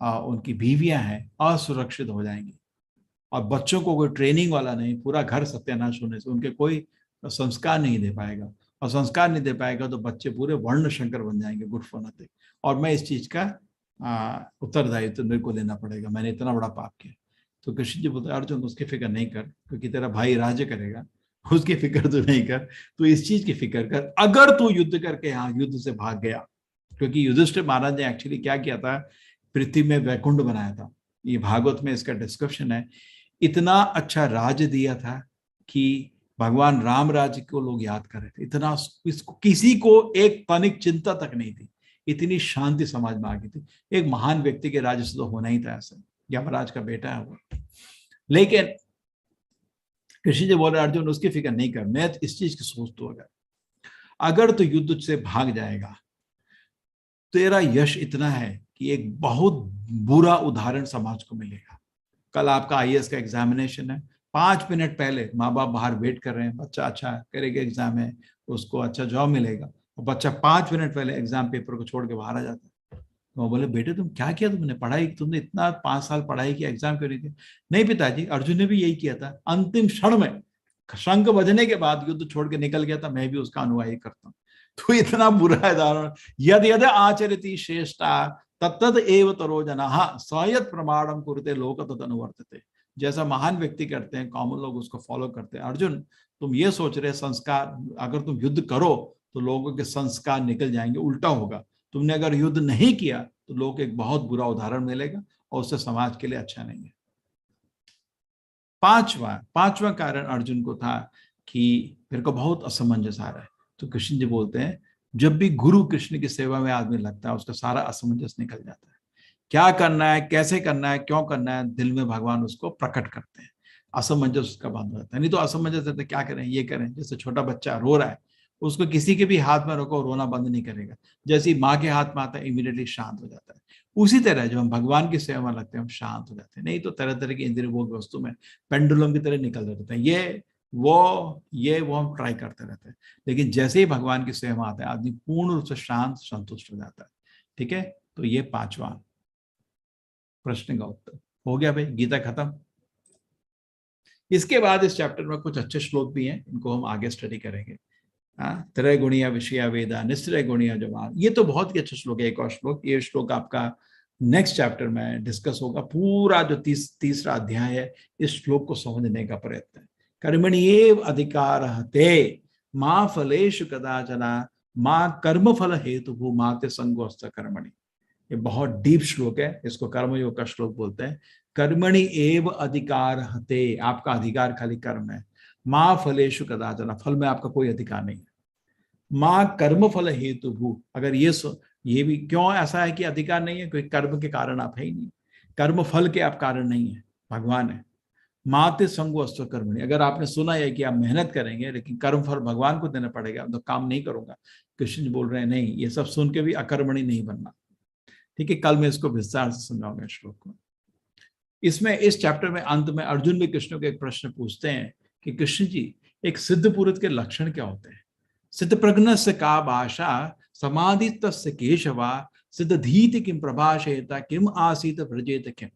उनकी बीवियां हैं असुरक्षित हो जाएंगी, और बच्चों को कोई ट्रेनिंग वाला नहीं, पूरा घर सत्यानाश होने से उनके कोई संस्कार नहीं दे पाएगा, और संस्कार नहीं दे पाएगा तो बच्चे पूरे वर्ण शंकर बन जाएंगे, गुट फनाते। और मैं इस चीज का उत्तरदायित्व तो मेरे को लेना पड़ेगा, मैंने इतना बड़ा पाप किया। तो कृष्ण जी बोलते अर्जुन उसकी फिक्र नहीं कर, क्योंकि तेरा भाई राज्य करेगा, उसकी फिक्र तो नहीं कर, तो इस चीज की फिक्र कर, अगर तू युद्ध करके यहाँ युद्ध से भाग गया। क्योंकि युधिष्ठिर महाराज ने एक्चुअली क्या किया था, पृथ्वी में वैकुंठ बनाया था, ये भागवत में इसका डिस्क्रिप्शन है। इतना अच्छा राज्य दिया था कि भगवान राम राज्य को लोग याद कर रहे थे, इतना इसको किसी को एक तनिक चिंता तक नहीं थी, इतनी शांति समाज में आ गई थी। एक महान व्यक्ति के राज्य से तो होना ही था ऐसा, यमराज का बेटा है वो। लेकिन कृष्ण जी बोल रहे अर्जुन उसकी फिक्र नहीं कर, मैं इस चीज की सोच तो अगर तो युद्ध से भाग जाएगा, तेरा यश इतना है कि एक बहुत बुरा उदाहरण समाज को मिलेगा। कल आपका आईएएस का एग्जामिनेशन है, 5 मिनट पहले माँ बाप बाहर वेट कर रहे हैं, बच्चा अच्छा करेगा एग्जाम है, उसको अच्छा जॉब मिलेगा, और बच्चा 5 मिनट पहले एग्जाम पेपर को छोड़ के बाहर आ जाता है। तो बोले बेटे तुम क्या किया, तुमने पढ़ाई, तुमने इतना 5 साल पढ़ाई किया, एग्जाम क्यों नहीं दिया? नहीं पिताजी, अर्जुन ने भी यही किया था, अंतिम क्षण में शंख बजने के बाद युद्ध छोड़ के निकल गया था, मैं भी उसका अनुयायी करता हूँ। तो इतना बुरा उदाहरण, यद यद आचरति श्रेष्ठा तत्तद एव तरो जनाः सयत् प्रमाणम कुरुते लोक तद अनुवर्तते। जैसा महान व्यक्ति करते हैं कॉमन लोग उसको फॉलो करते हैं। अर्जुन तुम ये सोच रहे संस्कार, अगर तुम युद्ध करो तो लोगों के संस्कार निकल जाएंगे, उल्टा होगा। तुमने अगर युद्ध नहीं किया तो लोगों को एक बहुत बुरा उदाहरण मिलेगा, और उससे समाज के लिए अच्छा नहीं है। पांचवा कारण अर्जुन को था कि मेरे को बहुत असमंजस आ रहा है। तो कृष्ण जी बोलते हैं जब भी गुरु कृष्ण की सेवा में आदमी लगता है उसका सारा असमंजस निकल जाता है। क्या करना है, कैसे करना है, क्यों करना है, दिल में भगवान उसको प्रकट करते हैं, असमंजस उसका बंद हो जाता है। नहीं तो असमंजस रहता है, क्या करें ये करें। जैसे छोटा बच्चा रो रहा है, उसको किसी के भी हाथ में रोको रोना बंद नहीं करेगा, जैसे ही माँ के हाथ में आता है इमीडिएटली शांत हो जाता है। उसी तरह जब हम भगवान की सेवा में लगते हैं हम शांत हो जाते हैं, नहीं तो तरह तरह की इंद्रिय भोग वस्तु में पेंडुलम की तरह निकल रहते हैं, ये वो हम ट्राई करते रहते हैं। लेकिन जैसे ही भगवान की सेवा में आता है आदमी पूर्ण रूप से शांत संतुष्ट हो जाता है। ठीक है, तो ये 5वां प्रश्न का उत्तर हो गया भाई, गीता खत्म। इसके बाद इस चैप्टर में कुछ अच्छे श्लोक भी हैं, इनको हम आगे स्टडी करेंगे। त्रय गुणिया विषया वेदा निश्चय गुणिया जवान, ये तो बहुत ही अच्छा श्लोक है। एक और श्लोक, ये श्लोक आपका नेक्स्ट चैप्टर में डिस्कस होगा। पूरा जो तीसरा अध्याय है इस श्लोक को समझने का प्रयत्न है। कर्मण्येव अधिकारः ते मा फलेषु कदाचन माँ कर्म फल हेतु भू माते संगोस्त कर्मणि। ये बहुत डीप श्लोक है, इसको कर्मयोग का श्लोक बोलते हैं। कर्मणि एव अधिकार हते, आपका अधिकार खाली कर्म है। माँ फलेषु कदाचन, फल में आपका कोई अधिकार नहीं है। माँ कर्म फल हेतु भू, अगर ये भी क्यों ऐसा है कि अधिकार नहीं है, क्योंकि कर्म के कारण आप है ही नहीं, कर्म फल के आप कारण नहीं है, भगवान है। माते संगो अस्त्र कर्मणि, अगर आपने सुना है कि आप मेहनत करेंगे लेकिन कर्म फल भगवान को देना पड़ेगा, तो काम नहीं करूंगा, कृष्ण जी बोल रहे हैं नहीं, ये सब सुन के भी अकर्मणि नहीं बनना। ठीक है, कल मैं इसको विस्तार से समझाऊंगा श्लोक को। इसमें इस चैप्टर में अंत में अर्जुन भी कृष्ण को एक प्रश्न पूछते हैं कि कृष्ण जी, एक सिद्ध पुरुष के लक्षण क्या होते हैं? सिद्ध प्रज्ञ से का भाषा समाधि तस्य केशवा सिद्ध धीति किम प्रभाषेता किम आसीत व्रजेत किम।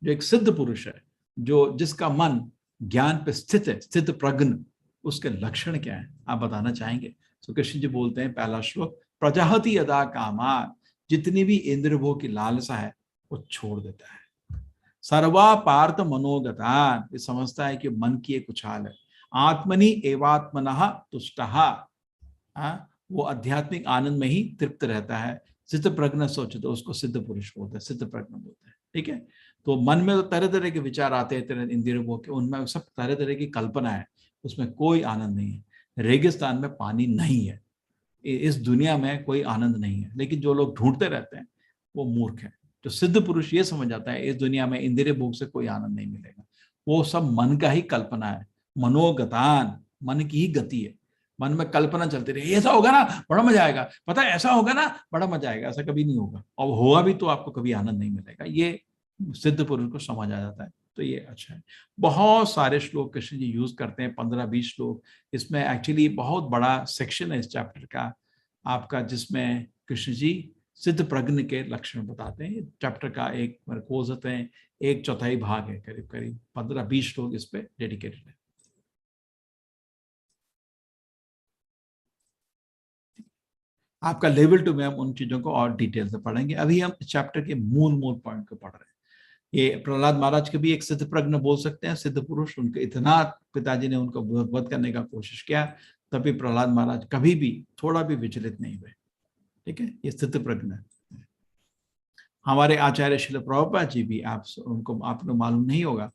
जो एक सिद्ध पुरुष है, जो जिसका मन ज्ञान पे स्थित है, स्थित प्रज्ञ, उसके लक्षण क्या है, आप बताना चाहेंगे? तो कृष्ण जी बोलते हैं, पहला श्लोक, प्रजाहति यदा कामान, जितनी भी इंद्र भोग की लालसा है वो छोड़ देता है। सर्वा पार्थ मनोगतान, ये समझता है कि मन की एक उछाल है। आत्मनि एवात्मनः तुष्टः, वो आध्यात्मिक आनंद में ही तृप्त रहता है। सिद्ध प्रज्ञ सोचे तो उसको सिद्ध पुरुष बोलते हैं, सिद्ध प्रज्ञ बोलते हैं। ठीक है, तो मन में तो तरह तरह के विचार आते हैं, तरह इंद्रियों भोग के, उनमें सब तरह तरह की कल्पना है, उसमें कोई आनंद नहीं है। रेगिस्तान में पानी नहीं है, इस दुनिया में कोई आनंद नहीं है, लेकिन जो लोग ढूंढते रहते हैं वो मूर्ख है। जो सिद्ध पुरुष ये समझ जाता है इस दुनिया में इंद्रिय भोग से कोई आनंद नहीं मिलेगा, वो सब मन का ही कल्पना है। मनोगतान, मन की ही गति है, मन में कल्पना चलती रही, ऐसा होगा ना बड़ा मजा आएगा, पता है ऐसा होगा ना बड़ा मजा आएगा, ऐसा कभी नहीं होगा, और होगा भी तो आपको कभी आनंद नहीं मिलेगा। ये सिद्ध पुरुष को समझ आ जाता है, तो ये अच्छा है। बहुत सारे श्लोक कृष्ण जी यूज करते हैं, 15-20 श्लोक। इसमें एक्चुअली बहुत बड़ा सेक्शन है इस चैप्टर का आपका, जिसमें कृष्ण जी सिद्ध प्रज्ञ के लक्षण बताते हैं। चैप्टर का एक हो सकते हैं 1/4 भाग है, करीब करीब 15-20 श्लोक इस पे डेडिकेटेड है। आपका लेवल 2 में हम उन चीजों को और डिटेल से पढ़ेंगे। अभी हम चैप्टर के मूल पॉइंट को पढ़ रहे हैं। ये प्रहलाद महाराज के भी एक सिद्ध प्रज्ञ बोल सकते हैं, सिद्ध पुरुष। उनके इतना पिताजी ने उनको वध करने का कोशिश किया, तभी प्रहलाद महाराज कभी भी थोड़ा भी विचलित नहीं हुए। ठीक है, ये सिद्ध प्रज्ञ है। हमारे आचार्य श्रील प्रभुपाद जी भी, आपको मालूम नहीं होगा,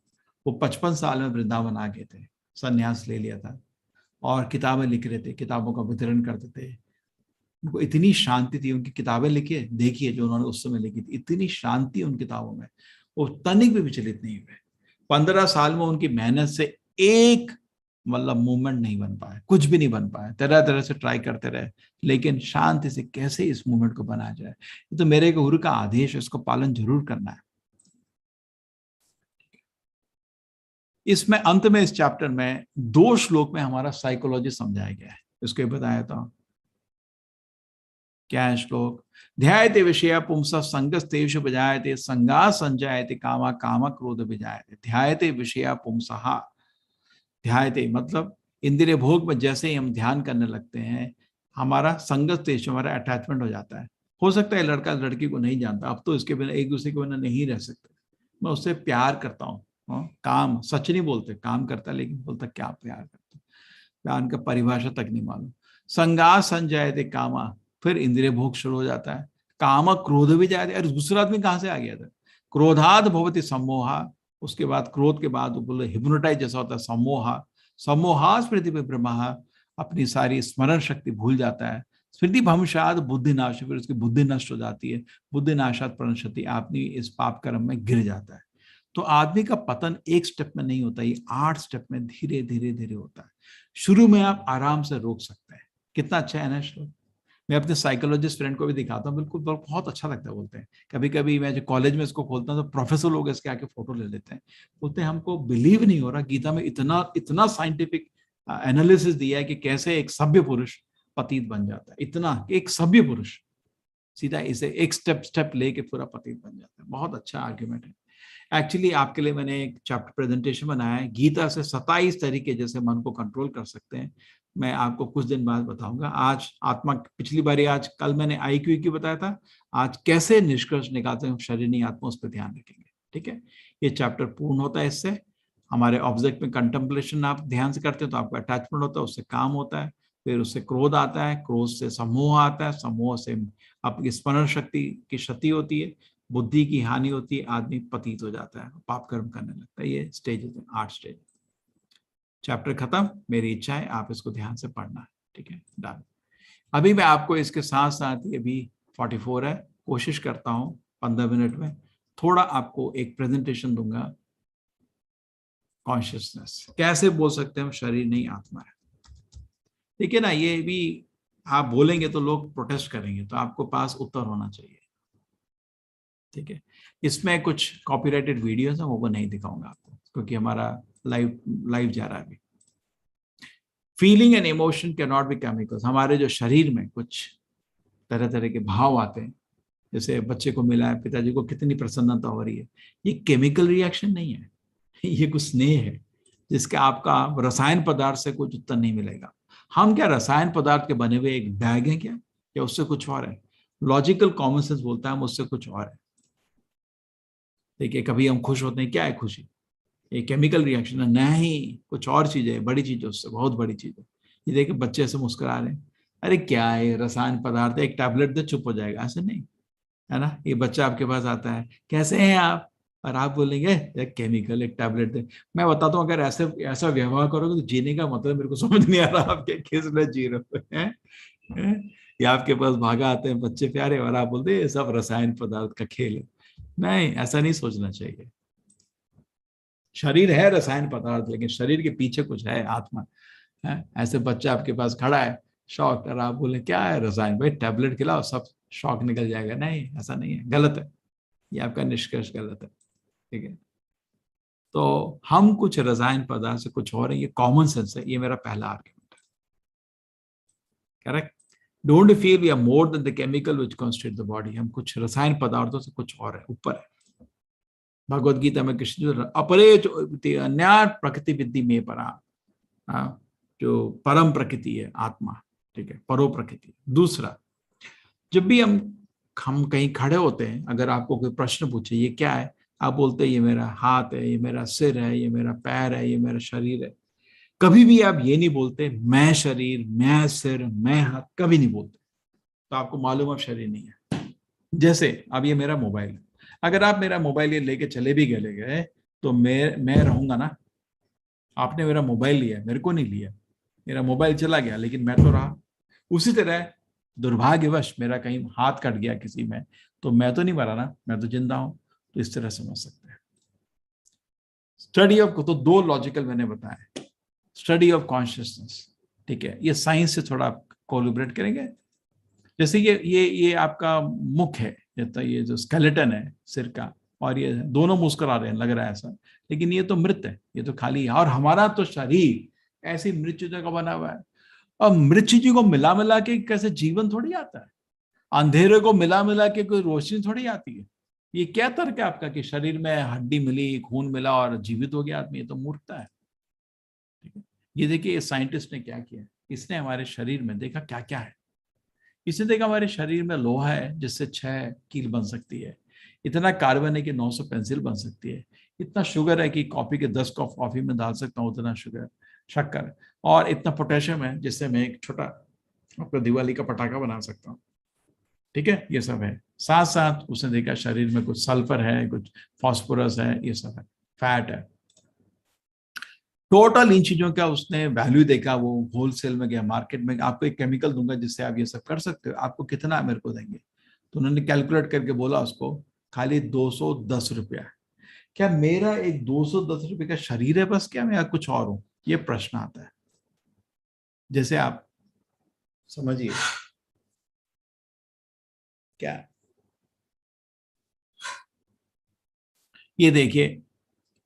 वो 55 साल में वृंदावन आ गए थे, संन्यास ले लिया था और किताबें लिख रहे थे, किताबों का वितरण करते थे। उनको इतनी शांति थी, उनकी किताबें लिखिए, देखिए जो उन्होंने उस समय लिखी थी, इतनी शांति उन किताबों में, वो तनिक भी विचलित नहीं हुए। 15 साल में उनकी मेहनत से एक मतलब मूवमेंट नहीं बन पाया, कुछ भी नहीं बन पाया, तरह तरह से ट्राई करते रहे, लेकिन शांति से कैसे इस मूवमेंट को बनाया जाए, ये तो मेरे गुरु का आदेश है, इसको पालन जरूर करना है। इसमें अंत में इस चैप्टर में 2 श्लोक में हमारा साइकोलॉजी समझाया गया है, इसको बताया था। क्या है श्लोक? ध्यायते विषया पुंस संगस्तेषु विजायते संगा संजायते कामा कामा क्रोध विजायते। ध्यायते विषया पुंसः, ध्यायते मतलब इंद्रिय भोग में जैसे ही हम ध्यान करने लगते हैं, हमारा संगस्तेषु, हमारा अटैचमेंट हो जाता है। हो सकता है लड़का लड़की को नहीं जानता, अब तो इसके बिना एक दूसरे के बिना नहीं रह सकते, मैं उससे प्यार करता हूँ। काम सच नहीं बोलते, काम करता लेकिन बोलता क्या प्यार करता, प्यार का परिभाषा तक नहीं मालूम। संगा संजायते कामा, फिर इंद्रिय भोग शुरू हो जाता है। काम क्रोध भी जाते, अरे दूसरा आदमी कहां से आ गया था? क्रोधाद भवति सम्मोहा, उसके बाद क्रोध के बाद बोले हिप्नोटाइज जैसा होता है, सम्मोहा। सम्मोहा स्मृति विभ्रमः, अपनी सारी स्मरण शक्ति भूल जाता है। स्मृति भंशाद बुद्धि नाश, फिर उसकी बुद्धि नष्ट हो जाती है। बुद्धि नाशात प्रणश्यति, आदमी इस पाप कर्म में गिर जाता है। तो आदमी का पतन एक स्टेप में नहीं होता, ये 8 स्टेप में धीरे धीरे धीरे होता है। शुरू में आप आराम से रोक सकते हैं। कितना अच्छा है ना श्लोक? मैं अपने साइकोलॉजिस्ट फ्रेंड को भी दिखाता हूँ, बिल्कुल बहुत अच्छा लगता है। बोलते हैं कभी कभी मैं जो कॉलेज में इसको खोलता हूँ तो प्रोफेसर लोग इसके आके फोटो ले लेते हैं, बोलते हैं हमको बिलीव नहीं हो रहा, गीता में इतना इतना साइंटिफिक एनालिसिस दिया है कि कैसे एक सभ्य पुरुष पतित बन जाता है। इतना एक सभ्य पुरुष सीधा इसे एक स्टेप लेके पूरा पतित बन जाता है। बहुत अच्छा आर्ग्यूमेंट है। एक्चुअली आपके लिए मैंने एक चैप्टर प्रेजेंटेशन बनाया है, गीता से 27 तरीके जैसे मन को कंट्रोल कर सकते हैं। मैं आपको कुछ दिन बाद बताऊंगा। आज आत्मा, पिछली बारी आज कल मैंने IQ बताया था, आज कैसे निष्कर्ष निकालते हैं शरीर नहीं आत्मा, उस पर ध्यान रखेंगे। ठीक है, ये चैप्टर पूर्ण होता है इससे। हमारे ऑब्जेक्ट में कंटेम्पलेशन आप ध्यान से करते हैं तो आपका अटैचमेंट होता है, उससे काम होता है। फिर उससे क्रोध आता है, क्रोध से समोह आता है, समोह से आपकी स्मरण शक्ति की क्षति होती है, बुद्धि की हानि होती है, आदमी पतित हो जाता है, पाप कर्म करने लगता है। ये स्टेजेस है, 8 स्टेज। चैप्टर खत्म। मेरी इच्छा है आप इसको ध्यान से पढ़ना है, ठीक है, डन। अभी मैं आपको इसके साथ साथ, ये भी 44 है, कोशिश करता हूँ 15 मिनट में थोड़ा आपको एक प्रेजेंटेशन दूंगा। कॉन्शियसनेस कैसे बोल सकते हैं हम शरीर नहीं आत्मा है, ठीक है ना। ये भी आप बोलेंगे तो लोग प्रोटेस्ट करेंगे, तो आपको पास उत्तर होना चाहिए, ठीक है। इसमें कुछ कॉपीराइटेड वीडियोस है, वो नहीं दिखाऊंगा आपको क्योंकि हमारा लाइव लाइव जा रहा है अभी। Feeling and emotion can not be chemicals. हमारे जो शरीर में कुछ तरह तरह के भाव आते हैं, जैसे बच्चे को मिला है, पिताजी को कितनी प्रसन्नता हो रही है, ये केमिकल रिएक्शन नहीं है, ये कुछ स्नेह है जिसके आपका रसायन पदार्थ से कुछ उत्तर नहीं मिलेगा। हम क्या रसायन पदार्थ के बने हुए एक बैग है क्या, या उससे कुछ और है? लॉजिकल कॉमन सेंस बोलता है हम उससे कुछ और है। देखिए कभी हम खुश होते हैं, क्या है खुशी? ये केमिकल रिएक्शन है? नहीं, कुछ और चीज है, बड़ी चीज है, उससे बहुत बड़ी चीज है। ये देखिए बच्चे ऐसे मुस्कुरा रहे हैं, अरे क्या है, रसायन पदार्थ है, एक टैबलेट दे चुप हो जाएगा, ऐसे नहीं है ना। ये बच्चा आपके पास आता है, कैसे हैं आप, और आप बोलेंगे एक केमिकल, एक टैबलेट दे। मैं बताता हूँ, अगर ऐसे ऐसा व्यवहार करोगे तो जीने का मतलब मेरे को समझ नहीं आ रहा, आप क्या किस लिए जी रहे हो हैं? ये आपके पास भागा आते हैं बच्चे प्यारे, और आप बोलते हैं ये सब रसायन पदार्थ का खेल है। नहीं, ऐसा नहीं सोचना चाहिए। शरीर है रसायन पदार्थ, लेकिन शरीर के पीछे कुछ है, आत्मा है। ऐसे बच्चा आपके पास खड़ा है, शौक, और आप बोले क्या है, रसायन, भाई टैबलेट खिलाओ सब शौक निकल जाएगा। नहीं, ऐसा नहीं है, गलत है, ये आपका निष्कर्ष गलत है, ठीक है। तो हम कुछ रसायन पदार्थ से कुछ और है, ये कॉमन सेंस है, ये मेरा पहला आर्ग्यूमेंट है, correct. Don't feel we are more than the chemical which constitute the body. हम कुछ रसायन पदार्थों से कुछ और है, ऊपर है। भगवद गीता में कृष्ण जो अपरे अन्य प्रकृति विद्धि में परा, जो परम प्रकृति है आत्मा, ठीक है, परो प्रकृति। दूसरा, जब भी हम कहीं खड़े होते हैं, अगर आपको कोई प्रश्न पूछे ये क्या है, आप बोलते हैं ये मेरा हाथ है, ये मेरा सिर है, ये मेरा पैर है, ये मेरा शरीर है। कभी भी आप ये नहीं बोलते मैं शरीर, मैं सिर, मैं हाथ, कभी नहीं बोलते। तो आपको मालूम अब शरीर नहीं है। जैसे अब ये मेरा मोबाइल है, अगर आप मेरा मोबाइल ये लेके चले भी गए तो मैं रहूंगा ना। आपने मेरा मोबाइल लिया, मेरे को नहीं लिया, मेरा मोबाइल चला गया, लेकिन मैं तो रहा। उसी तरह दुर्भाग्यवश मेरा कहीं हाथ कट गया किसी में, तो मैं तो नहीं मरा ना, मैं तो जिंदा हूं। तो इस तरह समझ सकते हैं। स्टडी ऑफ, तो दो लॉजिकल मैंने बताया, स्टडी ऑफ कॉन्शियसनेस, ठीक है, ये साइंस से थोड़ा कोलिब्रेट करेंगे। जैसे ये आपका मुख है, ये जो स्केलेटन है सिर का, और ये दोनों मुस्कुरा रहे हैं, लग रहा है ऐसा, लेकिन ये तो मृत है, ये तो खाली है। और हमारा तो शरीर ऐसी मृत चीजों का बना हुआ है। और मृत चीजों को मिला मिला के कैसे जीवन थोड़ी आता है, अंधेरे को मिला मिला के कोई रोशनी थोड़ी आती है। ये क्या तर्क है आपका कि शरीर में हड्डी मिली, खून मिला और जीवित हो गया आदमी? ये तो मूर्खता है, ठीक है। ये देखिए साइंटिस्ट ने क्या किया, इसने हमारे शरीर में देखा क्या क्या है। इसने देखा हमारे शरीर में लोहा है जिससे 6 कील बन सकती है, इतना कार्बन है कि 900 पेंसिल बन सकती है, इतना शुगर है कि कॉफी के 10 कप कॉफी में डाल सकता हूँ, उतना शुगर, शक्कर, और इतना पोटेशियम है जिससे मैं एक छोटा अपना दिवाली का पटाखा बना सकता हूँ, ठीक है। ये सब है। साथ साथ उसने देखा शरीर में कुछ सल्फर है, कुछ फास्फोरस है, ये सब है, फैट है। टोटल इन चीजों का उसने वैल्यू देखा, वो होलसेल में गया मार्केट में, आपको एक केमिकल दूंगा जिससे आप ये सब कर सकते हो, आपको कितना मेरे को देंगे? तो उन्होंने कैलकुलेट करके बोला उसको, खाली 210 रुपया। क्या मेरा एक 210 रुपये का शरीर है बस, क्या मैं कुछ और हूं? ये प्रश्न आता है। जैसे आप समझिए क्या, ये देखिए,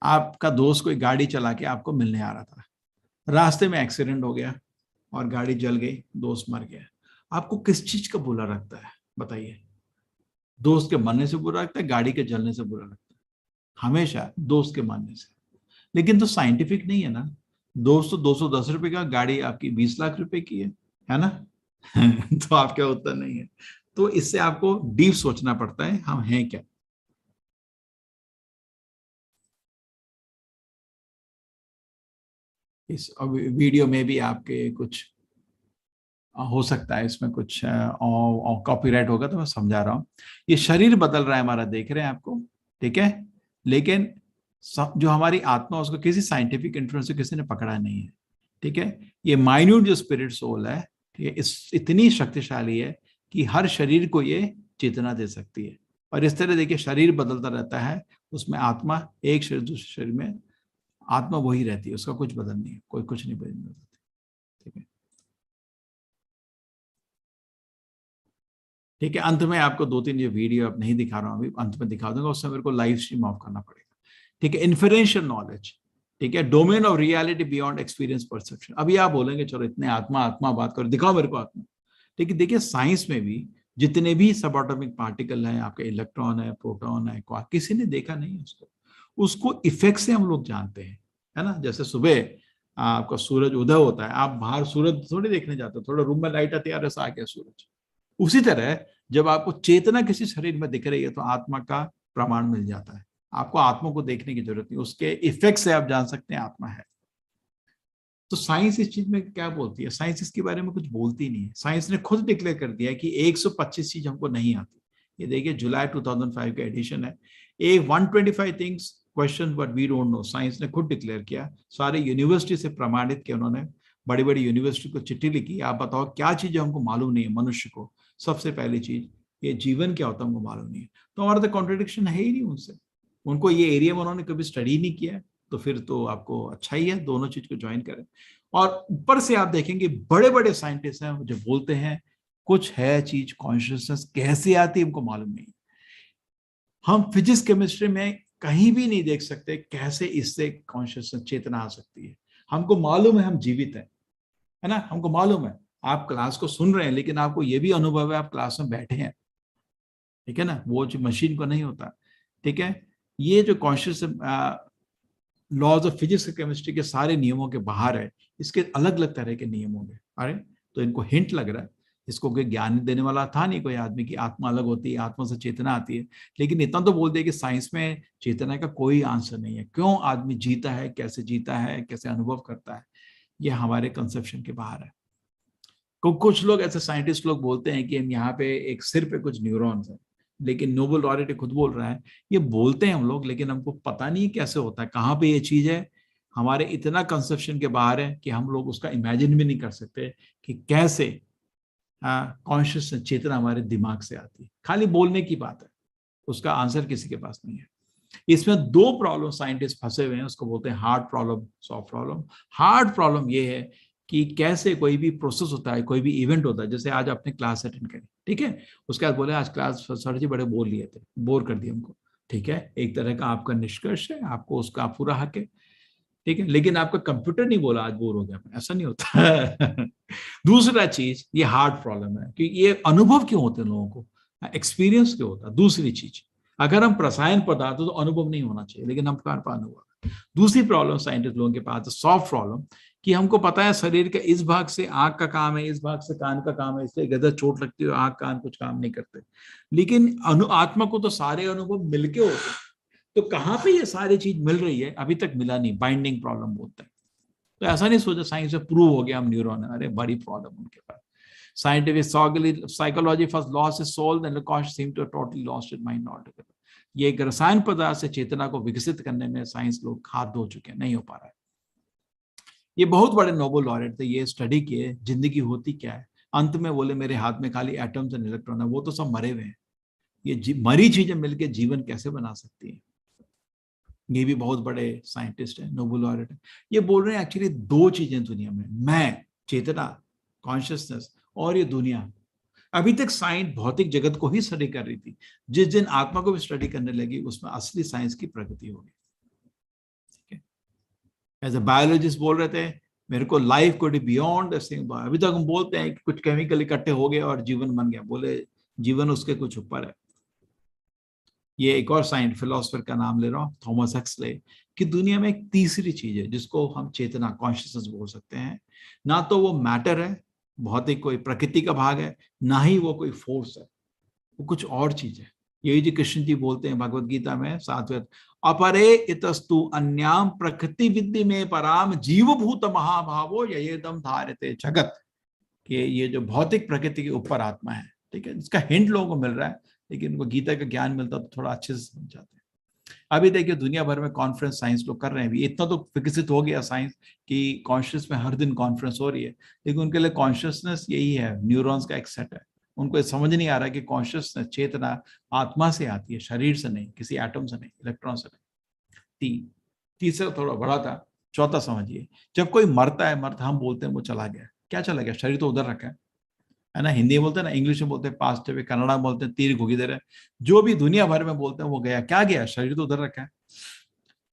आपका दोस्त कोई गाड़ी चला के आपको मिलने आ रहा था, रास्ते में एक्सीडेंट हो गया और गाड़ी जल गई, दोस्त मर गया। आपको किस चीज का बुरा लगता है बताइए? दोस्त के मरने से बुरा लगता है, गाड़ी के जलने से बुरा लगता है? हमेशा दोस्त के मरने से। लेकिन तो साइंटिफिक नहीं है ना। दोस्त तो 210 रुपए का, गाड़ी आपकी 20 लाख रुपए की है ना। तो आपका उत्तर नहीं है। तो इससे आपको डीप सोचना पड़ता है हम हैं क्या। इस वीडियो में भी आपके कुछ हो सकता है इसमें कुछ कॉपीराइट होगा तो मैं समझा रहा हूँ। ये शरीर बदल रहा है हमारा, देख रहे हैं आपको, ठीक है, लेकिन जो हमारी आत्मा उसको किसी साइंटिफिक इन्फ्लुएंस से किसी ने पकड़ा नहीं है, ठीक है। ये माइन्यूट जो स्पिरिट सोल है, ये इस इतनी शक्तिशाली है कि हर शरीर को ये चेतना दे सकती है। और इस तरह देखिए शरीर बदलता रहता है, उसमें आत्मा एक शरीर दूसरे शरीर में आत्मा वही रहती है, उसका कुछ बदल नहीं है, कोई कुछ नहीं बदल, ठीक है। ठीक है, अंत में आपको 2-3 ये वीडियो अब नहीं दिखा रहा हूं, अभी अंत में दिखा दूंगा, उससे मेरे को लाइव स्ट्रीम ऑफ करना पड़ेगा, ठीक है। इन्फरेंशियल नॉलेज, ठीक है, domain of reality beyond experience perception. अभी आप बोलेंगे चलो इतने आत्मा आत्मा बात करो, दिखाओ मेरे को आत्मा, ठीक है। देखिए साइंस में भी जितने भी सब एटॉमिक पार्टिकल हैं, आपके इलेक्ट्रॉन है, प्रोटॉन है, क्वार्क, किसी ने देखा नहीं उसको, उसको इफेक्ट से हम लोग जानते हैं, है ना। जैसे सुबह आपका सूरज उदय होता है, आप बाहर सूरज थोड़ी देखने जाते हो, थोड़ा रूम में लाइट आती है, अरे आ गया सूरज। उसी तरह जब आपको चेतना किसी शरीर में दिख रही है तो आत्मा का प्रमाण मिल जाता है, आपको आत्मा को देखने की जरूरत नहीं, उसके इफेक्ट से आप जान सकते हैं आत्मा है। तो साइंस इस चीज में क्या बोलती है, साइंस इसके बारे में कुछ बोलती नहीं है। साइंस ने खुद डिक्लेयर कर दिया है कि 125 चीज हमको नहीं आती। ये देखिए जुलाई 2005 का एडिशन है, a 125 things question but we don't know. Science ने खुद डिक्लेयर किया, सारे यूनिवर्सिटी से प्रमाणित किया, उन्होंने बड़ी बड़ी यूनिवर्सिटी को चिट्ठी लिखी, आप बताओ क्या चीजें हमको मालूम नहीं है मनुष्य को। सबसे पहली चीज, ये जीवन क्या होता है हमको मालूम नहीं है। तो हमारा तो कॉन्ट्रडिक्शन है ही नहीं उनसे, उनको ये एरिया में उन्होंने कभी स्टडी नहीं किया, तो फिर तो आपको अच्छा ही है, दोनों चीज को ज्वाइन करें। और ऊपर से आप देखेंगे बड़े बड़े साइंटिस्ट हैं जो बोलते हैं कुछ है चीज, कॉन्शियसनेस कैसे आती है हमको मालूम नहीं। हम फिजिक्स केमिस्ट्री में कहीं भी नहीं देख सकते कैसे इससे कॉन्शियसनेस चेतना आ सकती है। हमको मालूम है हम जीवित हैं, है ना, हमको मालूम है आप क्लास को सुन रहे हैं, लेकिन आपको ये भी अनुभव है आप क्लास में बैठे हैं, ठीक है ना, वो जो मशीन को नहीं होता, ठीक है। ये जो conscious laws of physics chemistry के सारे नियमों के बाहर है, इसके अलग अलग तरह के नियम होंगे। अरे तो इनको हिंट लग रहा है, इसको कोई ज्ञान देने वाला था नहीं कोई आदमी की आत्मा अलग होती है, आत्मा से चेतना आती है, लेकिन इतना तो बोल दिया कि साइंस में चेतना का कोई आंसर नहीं है। क्यों आदमी जीता है, कैसे जीता है, कैसे अनुभव करता है, ये हमारे कंसेप्शन के बाहर है। कुछ लोग ऐसे साइंटिस्ट लोग बोलते हैं कि हम यहाँ पे एक सिर पे कुछ न्यूरॉन्स है, लेकिन नोबल लॉरेट खुद बोल रहा है ये बोलते हैं हम लोग, लेकिन हमको पता नहीं कैसे होता है, कहाँ पे ये चीज है, हमारे इतना कंसेप्शन के बाहर है कि हम लोग उसका इमेजिन भी नहीं कर सकते कि कैसे कॉन्शियस चेतना हमारे दिमाग से आती है। खाली बोलने की बात है, उसका आंसर किसी के पास नहीं है। इसमें दो प्रॉब्लम साइंटिस्ट फंसे हुए हैं, उसको बोलते हैं hard problem, soft problem. Hard problem ये है कि कैसे कोई भी प्रोसेस होता है, कोई भी इवेंट होता है, जैसे आज आपने क्लास अटेंड करी, ठीक है, उसके बाद बोले आज क्लास सर जी बड़े बोर लिए थे, बोर कर दिया हमको, ठीक है, एक तरह का आपका निष्कर्ष है, आपको उसका पूरा हक है, ठीक है, लेकिन आपका कंप्यूटर नहीं बोला आज बोर हो गया, ऐसा नहीं होता। दूसरा चीज, ये हार्ड प्रॉब्लम है कि ये अनुभव क्यों होते हैं लोगों को, एक्सपीरियंस क्यों होता है। दूसरी चीज, अगर हम रसायन पदार्थ तो अनुभव नहीं होना चाहिए, लेकिन हम कहाँ पर अनुभव। दूसरी प्रॉब्लम साइंटिस्ट लोगों के पास सॉफ्ट प्रॉब्लम, कि हमको पता है शरीर के इस भाग से आंख का काम है, इस भाग से कान का काम है, इसलिए गदर चोट लगती है, आंख कान कुछ काम नहीं करते, लेकिन आत्मा को तो सारे अनुभव मिलके होते हैं। तो कहाँ पे ये सारी चीज मिल रही है अभी तक मिला नहीं, बाइंडिंग प्रॉब्लम बोलते हैं। तो ऐसा नहीं सोचा साइंस से प्रूव हो गया हम न्यूरॉन है, अरे बड़ी प्रॉब्लम उनके पास। Scientific psychology first lost is soul and cost seem to totally lost it mind not together. ये एक रसायन पदार्थ से चेतना को विकसित करने में साइंस लोग हाथ धो चुके हैं, नहीं हो पा रहा है। ये बहुत बड़े नोबेल लॉरेट थे, ये स्टडी किए जिंदगी होती क्या है, अंत में बोले मेरे हाथ में खाली एटम्स एंड इलेक्ट्रॉन है, वो तो सब मरे हुए हैं, ये मरी चीजें मिलकर जीवन कैसे बना सकती है। ये भी बहुत बड़े साइंटिस्ट है, नोबेल लॉरेट है। ये बोल रहे हैं एक्चुअली दो चीजें दुनिया में, मैं चेतना कॉन्शियसनेस और ये दुनिया। अभी तक साइंस भौतिक जगत को ही स्टडी कर रही थी, जिस दिन आत्मा को भी स्टडी करने लगी उसमें असली साइंस की प्रगति होगी। ठीक है, एज ए बायोलॉजिस्ट बोल रहे थे मेरे को लाइफ को बियॉन्ड दिस थिंग। अभी तक हम बोलते हैं कि कुछ केमिकल इकट्ठे हो गए और जीवन बन गया, बोले जीवन उसके कुछ ऊपर है। ये एक और साइंस फिलोसफर का नाम ले रहा हूँ, थॉमस हक्सले, कि दुनिया में एक तीसरी चीज है जिसको हम चेतना कॉन्शियसनेस बोल सकते हैं। ना तो वो मैटर है, भौतिक कोई प्रकृति का भाग है, ना ही वो कोई फोर्स है, वो कुछ और चीज है। यही जो कृष्ण जी बोलते हैं भगवत गीता में 7वें, अपरे इतस्तु अन्याम प्रकृति विद्धि में पराम जीवभूत महाभावो ययेदम धारते जगत। कि ये जो भौतिक प्रकृति के ऊपर आत्मा है, ठीक है, इसका हिंट लोगों को मिल रहा है, लेकिन उनको गीता का ज्ञान मिलता तो थोड़ा अच्छे से समझ जाते हैं। अभी देखिए दुनिया भर में कॉन्फ्रेंस साइंस लोग कर रहे हैं, भी इतना तो विकसित हो गया साइंस कि कॉन्शियस में हर दिन कॉन्फ्रेंस हो रही है, लेकिन उनके लिए कॉन्शियसनेस यही है, न्यूरॉन्स का एक सेट है। उनको समझ नहीं आ रहा कि कॉन्शियसनेस, चेतना आत्मा से आती है, शरीर से नहीं, किसी एटम से नहीं, इलेक्ट्रॉन से नहीं। तीसरा थोड़ा बड़ा था, चौथा समझिए, जब कोई मरता है, मरता हम बोलते हैं वो चला गया, क्या चला गया? शरीर तो उधर रखा है ना। हिंदी में बोलते हैं ना, इंग्लिश में बोलते हैं पास्ट है, कन्नड़ा में बोलते हैं तीर घुगी दे रहे, जो भी दुनिया भर में बोलते हैं वो गया, क्या गया? शरीर तो उधर रखा है।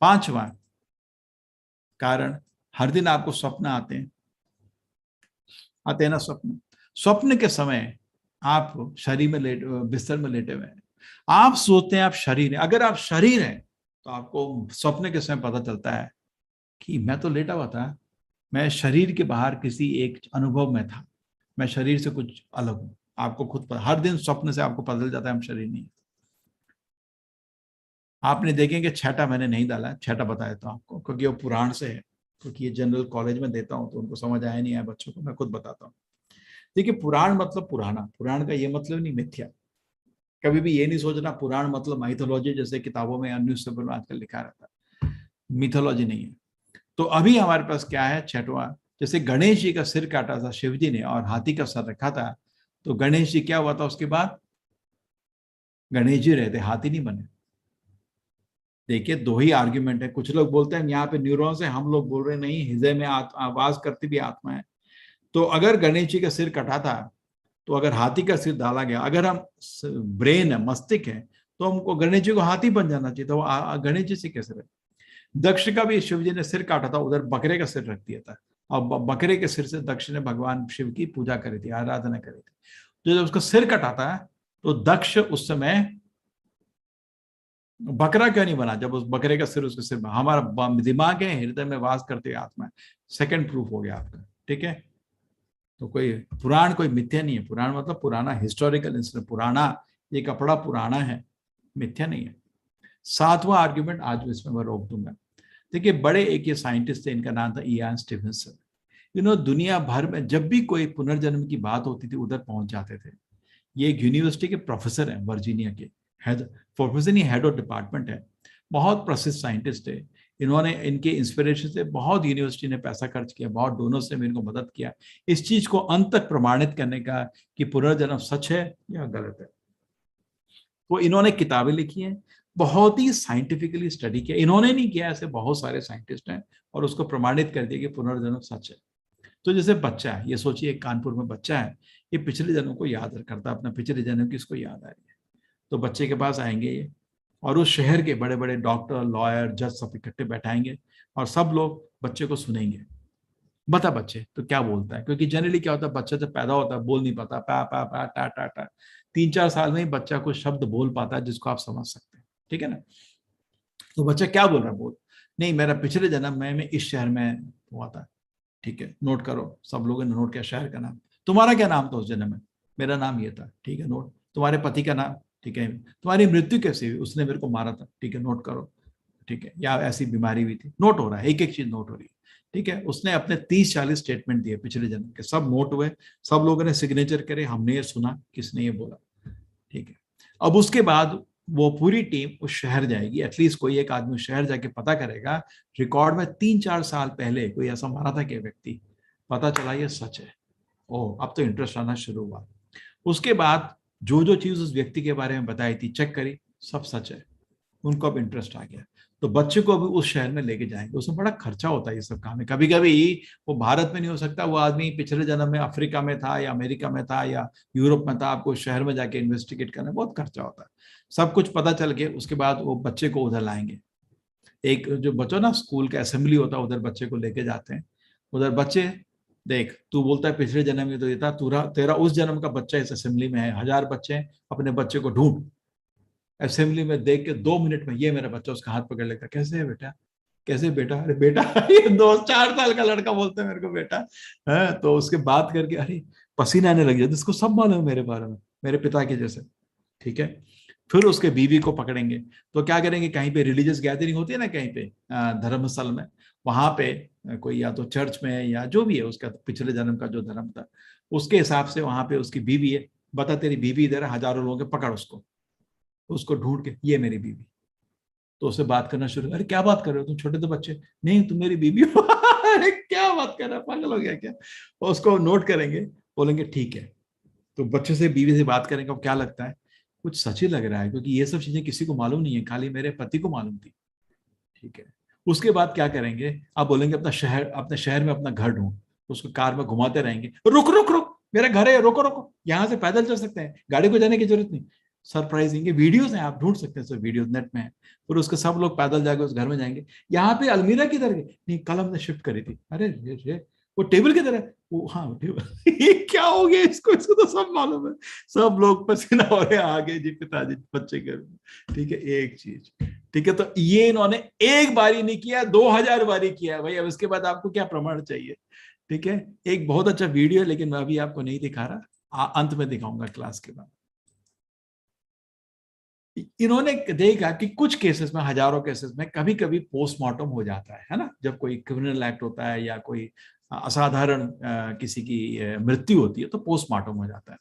पांचवा कारण, हर दिन आपको स्वप्न आते हैं, आते हैं ना स्वप्न। स्वप्न के समय आप शरीर में बिस्तर में लेटे हुए हैं, आप सोचते हैं आप शरीर हैं। अगर आप शरीर हैं तो आपको स्वप्न के समय पता चलता है कि मैं तो लेटा हुआ था, मैं शरीर के बाहर किसी एक अनुभव में था, मैं शरीर से कुछ अलग हूं। आपको खुद पता, हर दिन स्वप्न से आपको पता चल जाता है हम शरीर नहीं। आपने देखेंगे छठा मैंने नहीं डाला, छठा बताया तो आपको, क्योंकि वो पुराण से है, क्योंकि ये जनरल कॉलेज में देता हूँ तो उनको समझ आया नहीं है बच्चों को, मैं खुद बताता हूँ। देखिए पुराण मतलब पुराना, पुराण का ये मतलब नहीं मिथ्या। कभी भी ये नहीं सोचना पुराण मतलब माइथोलॉजी, जैसे किताबों में न्यूज़पेपर में आजकल लिखा रहता है, मिथोलॉजी नहीं है। तो अभी हमारे पास क्या है, छठवां, जैसे गणेश जी का सिर काटा था शिव जी ने और हाथी का सर रखा था, तो गणेश जी क्या हुआ था उसके बाद? गणेश जी रहते, हाथी नहीं बने। देखिए दो ही आर्ग्यूमेंट है, कुछ लोग बोलते हैं यहाँ पे न्यूरॉन्स है, हम लोग बोल रहे नहीं, हृदय में आवाज करती भी आत्मा है। तो अगर गणेश जी का सिर कटा था, तो अगर हाथी का सिर डाला गया, अगर हम ब्रेन है, मस्तिष्क है, तो हमको गणेश जी को हाथी बन जाना चाहिए, तो वो गणेश जी से कैसे रहे? दक्ष का भी शिव जी ने सिर काटा था, उधर बकरे का सिर रख दिया था, और बकरे के सिर से दक्ष ने भगवान शिव की पूजा करी थी, आराधना करी थी। तो जब उसका सिर कटाता है तो दक्ष उस समय बकरा क्यों नहीं बना? जब उस बकरे का सिर उसके सिर में, हमारा दिमाग है, हृदय में वास करते हुए आत्मा है। सेकंड प्रूफ हो गया आपका, ठीक है। तो कोई पुराण कोई मिथ्या नहीं है, पुराण मतलब पुराना हिस्टोरिकल इंसिडेंट, पुराना, ये कपड़ा पुराना है, मिथ्या नहीं है। सातवां आर्ग्यूमेंट आज इसमें मैं रोक दूंगा। देखिए बड़े एक ये साइंटिस्ट थे, इनका नाम था इयान स्टीफenson। दुनिया भर में जब भी कोई पुनर्जन्म की बात होती थी उधर पहुंच जाते थे। ये एक यूनिवर्सिटी के प्रोफेसर हैं, वर्जीनिया के, हेड प्रोफेसर नहीं, हेड ऑफ डिपार्टमेंट है, बहुत प्रसिद्ध साइंटिस्ट है। इन्होंने, इनके इंस्पिरेशन से बहुत यूनिवर्सिटी ने पैसा खर्च किया, बहुत डोनर्स ने भी इनको मदद किया इस चीज को अंत तक प्रमाणित करने का कि पुनर्जन्म सच है या गलत है। तो इन्होंने किताबें लिखी हैं, बहुत ही साइंटिफिकली स्टडी किया, इन्होंने नहीं किया, ऐसे बहुत सारे साइंटिस्ट हैं, और उसको प्रमाणित कर दिया कि पुनर्जन्म सच है। तो जैसे बच्चा है, ये सोचिए एक कानपुर में बच्चा है, ये पिछले जन्म को याद करता है, अपना पिछले जन्म की इसको याद आ रही है। तो बच्चे के पास आएंगे ये, और उस शहर के बड़े बड़े डॉक्टर, लॉयर, जज सब इकट्ठे बैठाएंगे, और सब लोग बच्चे को सुनेंगे। बता बच्चे तो क्या बोलता है, क्योंकि जनरली क्या होता है, बच्चा जब पैदा होता है बोल नहीं पाता, पा पा पा टा टा टा, 3-4 साल में ही बच्चा कुछ शब्द बोल पाता है जिसको आप समझ सकते हैं, ठीक है ना। तो बच्चा क्या बोल रहा है, बोल, नहीं मेरा पिछले जन्म में मैं इस शहर में हुआ था, ठीक है, नोट करो। सब लोगों ने नोट किया शहर का नाम। तुम्हारा क्या नाम था उस जन्म में? मेरा नाम ये था, ठीक है, नोट। तुम्हारे पति का नाम, ठीक है। तुम्हारी मृत्यु कैसे हुई? उसने मेरे को मारा था, ठीक है, नोट करो, ठीक है, या ऐसी बीमारी हुई थी, नोट हो रहा है, एक एक चीज नोट हो रही है, ठीक है। उसने अपने 30-40 स्टेटमेंट दिए पिछले जन्म के, सब नोट हुए, सब लोगों ने सिग्नेचर करे, हमने ये सुना, किसने ये बोला, ठीक है। अब उसके बाद वो पूरी टीम उस शहर जाएगी, एटलीस्ट कोई एक आदमी शहर जाके पता करेगा रिकॉर्ड में 3-4 साल पहले कोई ऐसा मारा था क्या व्यक्ति, पता चला ये सच है। ओह, अब तो इंटरेस्ट आना शुरू हुआ। उसके बाद जो जो चीज उस व्यक्ति के बारे में बताई थी, चेक करी, सब सच है। उनको अब इंटरेस्ट आ गया, तो बच्चे को भी उस शहर में लेके जाएंगे। उसमें बड़ा खर्चा होता है ये सब काम में, कभी कभी वो भारत में नहीं हो सकता, वो आदमी पिछले जन्म में अफ्रीका में था या अमेरिका में था या यूरोप में था, आपको शहर में जाके इन्वेस्टिगेट करना बहुत खर्चा होता है। सब कुछ पता चल के उसके बाद वो बच्चे को उधर लाएंगे। एक जो बच्चों ना स्कूल का असेंबली होता है, उधर बच्चे को लेके जाते हैं। उधर बच्चे, देख तू बोलता है पिछले जन्म में तो ये था, तेरा उस जन्म का बच्चा इस असेंबली में है, 1000 बच्चे हैं, अपने बच्चे को ढूंढ। असेंबली में देख के 2 मिनट में ये मेरा बच्चा, उसका हाथ पकड़ लेता, कैसे है बेटा, कैसे बेटा, अरे बेटा ये 2-4 साल का लड़का बोलते हैं मेरे को बेटा है, तो उसके बात करके अरे पसीना आने लग जाता, इसको सब मालूम है मेरे बारे में, मेरे पिता के जैसे, ठीक है। फिर उसके बीवी को पकड़ेंगे, तो क्या करेंगे, कहीं पे रिलीजियस गैदरिंग होती है ना, कहीं पे धर्मस्थल में, वहां पे कोई या तो चर्च में या जो भी है उसका पिछले जन्म का जो धर्म था, उसके हिसाब से वहां पे उसकी बीवी है, बता तेरी बीवी इधर है, हजारों लोग हैं, पकड़ उसको। उसको ढूंढ के, ये मेरी बीवी। तो उससे बात करना शुरू, अरे क्या बात कर रहे हो तुम, छोटे तो बच्चे, नहीं तुम मेरी बीवी हो। अरे क्या बात कर रहा है, पागल हो गया क्या। और उसको नोट करेंगे, बोलेंगे ठीक है। तो बच्चे से बीवी से बात करेंगे, अब क्या लगता है, कुछ सच ही लग रहा है, क्योंकि ये सब चीजें किसी को मालूम नहीं है, खाली मेरे पति को मालूम थी। ठीक है। उसके बाद क्या करेंगे, आप बोलेंगे अपना शहर, अपने शहर में अपना घर ढूंढ। उसको कार में घुमाते रहेंगे, रुक रुक रुक, मेरा घर है, रोको रोको, यहाँ से पैदल चल सकते हैं, गाड़ी को जाने की जरूरत नहीं। सरप्राइजिंग, ये वीडियोस हैं, आप ढूंढ सकते हैं, सब वीडियोस नेट में है। फिर उसके सब लोग पैदल जाके उस घर में जाएंगे, यहाँ पे अलमीरा किधर गई, नहीं कल हमने शिफ्ट करी थी, अरे ये वो टेबल किधर है, वो हाँ वो टेबल। ये क्या हो गया इसको, इसको तो सब मालूम है। सब लोग पसीना हो रहे हैं आगे जी, पिताजी बच्चे के रूम में। ठीक है, एक चीज। ठीक है, तो ये इन्होंने एक बारी नहीं किया, 2000 बारी किया है भाई, अब इसके बाद आपको क्या प्रमाण चाहिए। ठीक है, एक बहुत अच्छा वीडियो है, लेकिन मैं अभी आपको नहीं दिखा रहा, अंत में दिखाऊंगा क्लास के बाद। इन्होंने देखा कि कुछ केसेस में, हजारों केसेस में, कभी कभी पोस्टमार्टम हो जाता है ना, जब कोई क्रिमिनल एक्ट होता है या कोई असाधारण किसी की मृत्यु होती है, तो पोस्टमार्टम हो जाता है।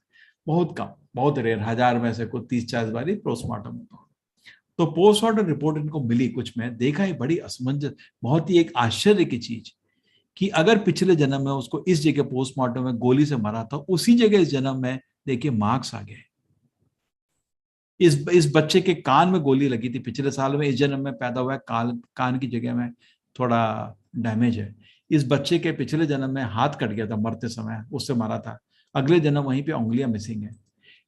बहुत कम, बहुत रेयर, 1000 में से कोई 30-40 बार पोस्टमार्टम होता है। तो पोस्टमार्टम रिपोर्ट इनको मिली कुछ में, देखा ही बड़ी असमंजस, बहुत ही एक आश्चर्य की चीज, कि अगर पिछले जन्म में उसको इस जगह पोस्टमार्टम में गोली से मारा था, उसी जगह इस जन्म में देखिए मार्क्स आ गए। इस बच्चे के कान में गोली लगी थी पिछले साल में, इस जन्म में पैदा हुआ है, कान की जगह में थोड़ा डैमेज है। इस बच्चे के पिछले जन्म में हाथ कट गया था मरते समय, उससे मारा था, अगले जन्म वहीं पे उंगलियां मिसिंग है।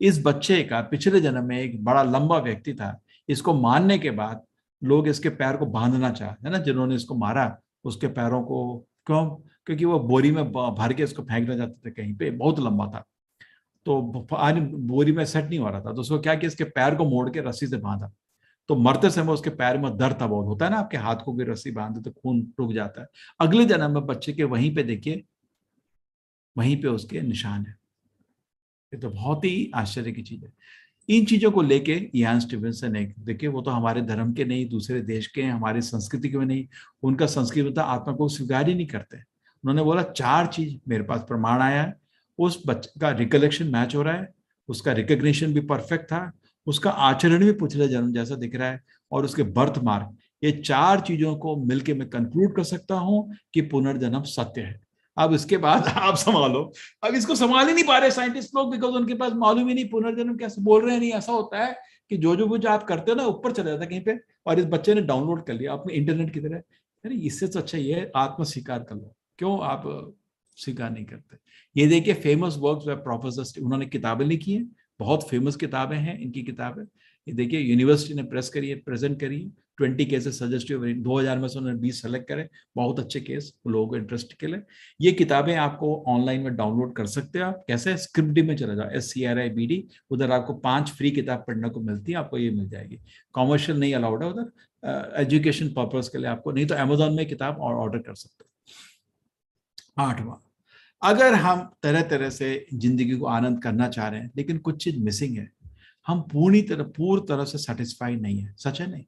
इस बच्चे का पिछले जन्म में एक बड़ा लंबा व्यक्ति था, इसको मारने के बाद लोग इसके पैर को बांधना चाहते है ना, जिन्होंने इसको मारा उसके पैरों को, क्यों, क्योंकि वो बोरी में भर के इसको फेंकना चाहते थे कहीं पे, बहुत लंबा था। तो आज बोरी में सेट नहीं हो रहा था, तो उसको क्या किया, इसके पैर को मोड़ के रस्सी से बांधा। तो मरते समय उसके पैर में दर्द था बहुत, होता है ना, आपके हाथ को भी रस्सी बांधे तो खून रुक जाता है। अगले जन्म में बच्चे के वहीं पे देखिए, वहीं पे उसके निशान है। ये तो बहुत ही आश्चर्य की चीज है। इन चीजों को लेके यान स्टीफनसन एक, देखिए वो तो हमारे धर्म के नहीं, दूसरे देश के हैं, हमारी संस्कृति के नहीं, उनका संस्कृत आत्मा को स्वीकार ही नहीं करते। उन्होंने बोला 4 चीज मेरे पास प्रमाण आया है, उस बच्चे का रिकलेक्शन मैच हो रहा है, उसका रिकग्निशन भी परफेक्ट था, उसका आचरण भी पिछले जन्म जैसा दिख रहा है, और उसके बर्थ मार्क, ये 4 चीजों को मिलके मैं कंक्लूड कर सकता हूं कि पुनर्जन्म सत्य है। अब इसके बाद आप संभालो। अब इसको संभाल ही नहीं पा रहे साइंटिस्ट लोग, बिकॉज उनके पास मालूम ही नहीं पुनर्जन्म कैसे, बोल रहे हैं नहीं, ऐसा होता है कि जो कुछ आप करते हो ना ऊपर चला जाता है कहीं पे, और इस बच्चे ने डाउनलोड कर लिया अपने इंटरनेट की तरह। अरे इससे तो अच्छा ये आत्म स्वीकार कर लो, क्यों आप स्वीकार नहीं करते। ये देखिए फेमस वर्क्स बाय प्रोफेसर, उन्होंने किताबें लिखी हैं, बहुत फेमस किताबें हैं इनकी किताबें। ये देखिए यूनिवर्सिटी ने प्रेस करी है, प्रेजेंट करी है, 20 केसेस सजेस्टिव, 2000 में से उन्होंने 20 सेलेक्ट करे, बहुत अच्छे केस लोगों को इंटरेस्ट के लिए। ये किताबें आपको ऑनलाइन में डाउनलोड कर सकते हैं आप, कैसे, स्क्रिप्ट में चला जाओ, SCRIBD, उधर आपको 5 फ्री किताब पढ़ने को मिलती है, आपको ये मिल जाएगी। कॉमर्शियल नहीं अलाउड है उधर, एजुकेशन पर्पज के लिए आपको, नहीं तो अमेजोन में किताब और ऑर्डर कर सकते हो। 8वां, अगर हम तरह तरह से जिंदगी को आनंद करना चाह रहे हैं, लेकिन कुछ चीज मिसिंग है, हम पूरी तरह से सेटिस्फाई नहीं है, सच है नहीं।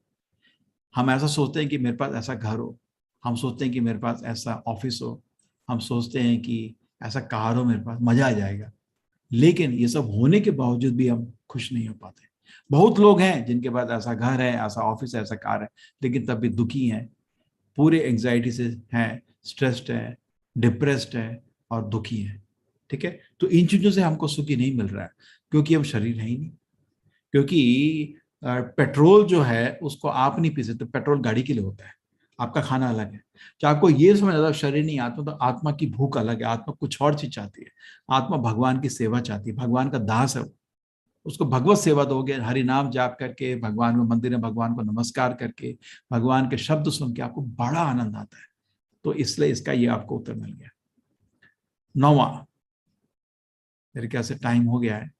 हम ऐसा सोचते हैं कि मेरे पास ऐसा घर हो, हम सोचते हैं कि मेरे पास ऐसा ऑफिस हो, हम सोचते हैं कि ऐसा कार हो मेरे पास, मजा आ जाएगा, लेकिन ये सब होने के बावजूद भी हम खुश नहीं हो पाते। बहुत लोग हैं जिनके पास ऐसा घर है, ऐसा ऑफिस है, ऐसा कार है, लेकिन तब भी दुखी हैं, पूरे एंग्जाइटी से हैं, स्ट्रेस्ड है, डिप्रेस्ड है और दुखी है। ठीक है, तो इन चीजों से हमको सुखी नहीं मिल रहा है, क्योंकि हम शरीर है ही नहीं। क्योंकि पेट्रोल जो है उसको आप नहीं पी सकते, पेट्रोल गाड़ी के लिए होता है, आपका खाना अलग है। तो आपको ये समझ आता, शरीर नहीं आत्मा, तो आत्मा की भूख अलग है, आत्मा कुछ और चीज चाहती है। आत्मा भगवान की सेवा चाहती है, भगवान का दास है वो। उसको भगवत सेवा दोगे, हरि नाम जाप करके, भगवान में मंदिर में भगवान को नमस्कार करके, भगवान के शब्द सुन के आपको बड़ा आनंद आता है। तो इसलिए इसका ये आपको उत्तर मिल गया। 9वां, मेरे ख्याल से टाइम हो गया है,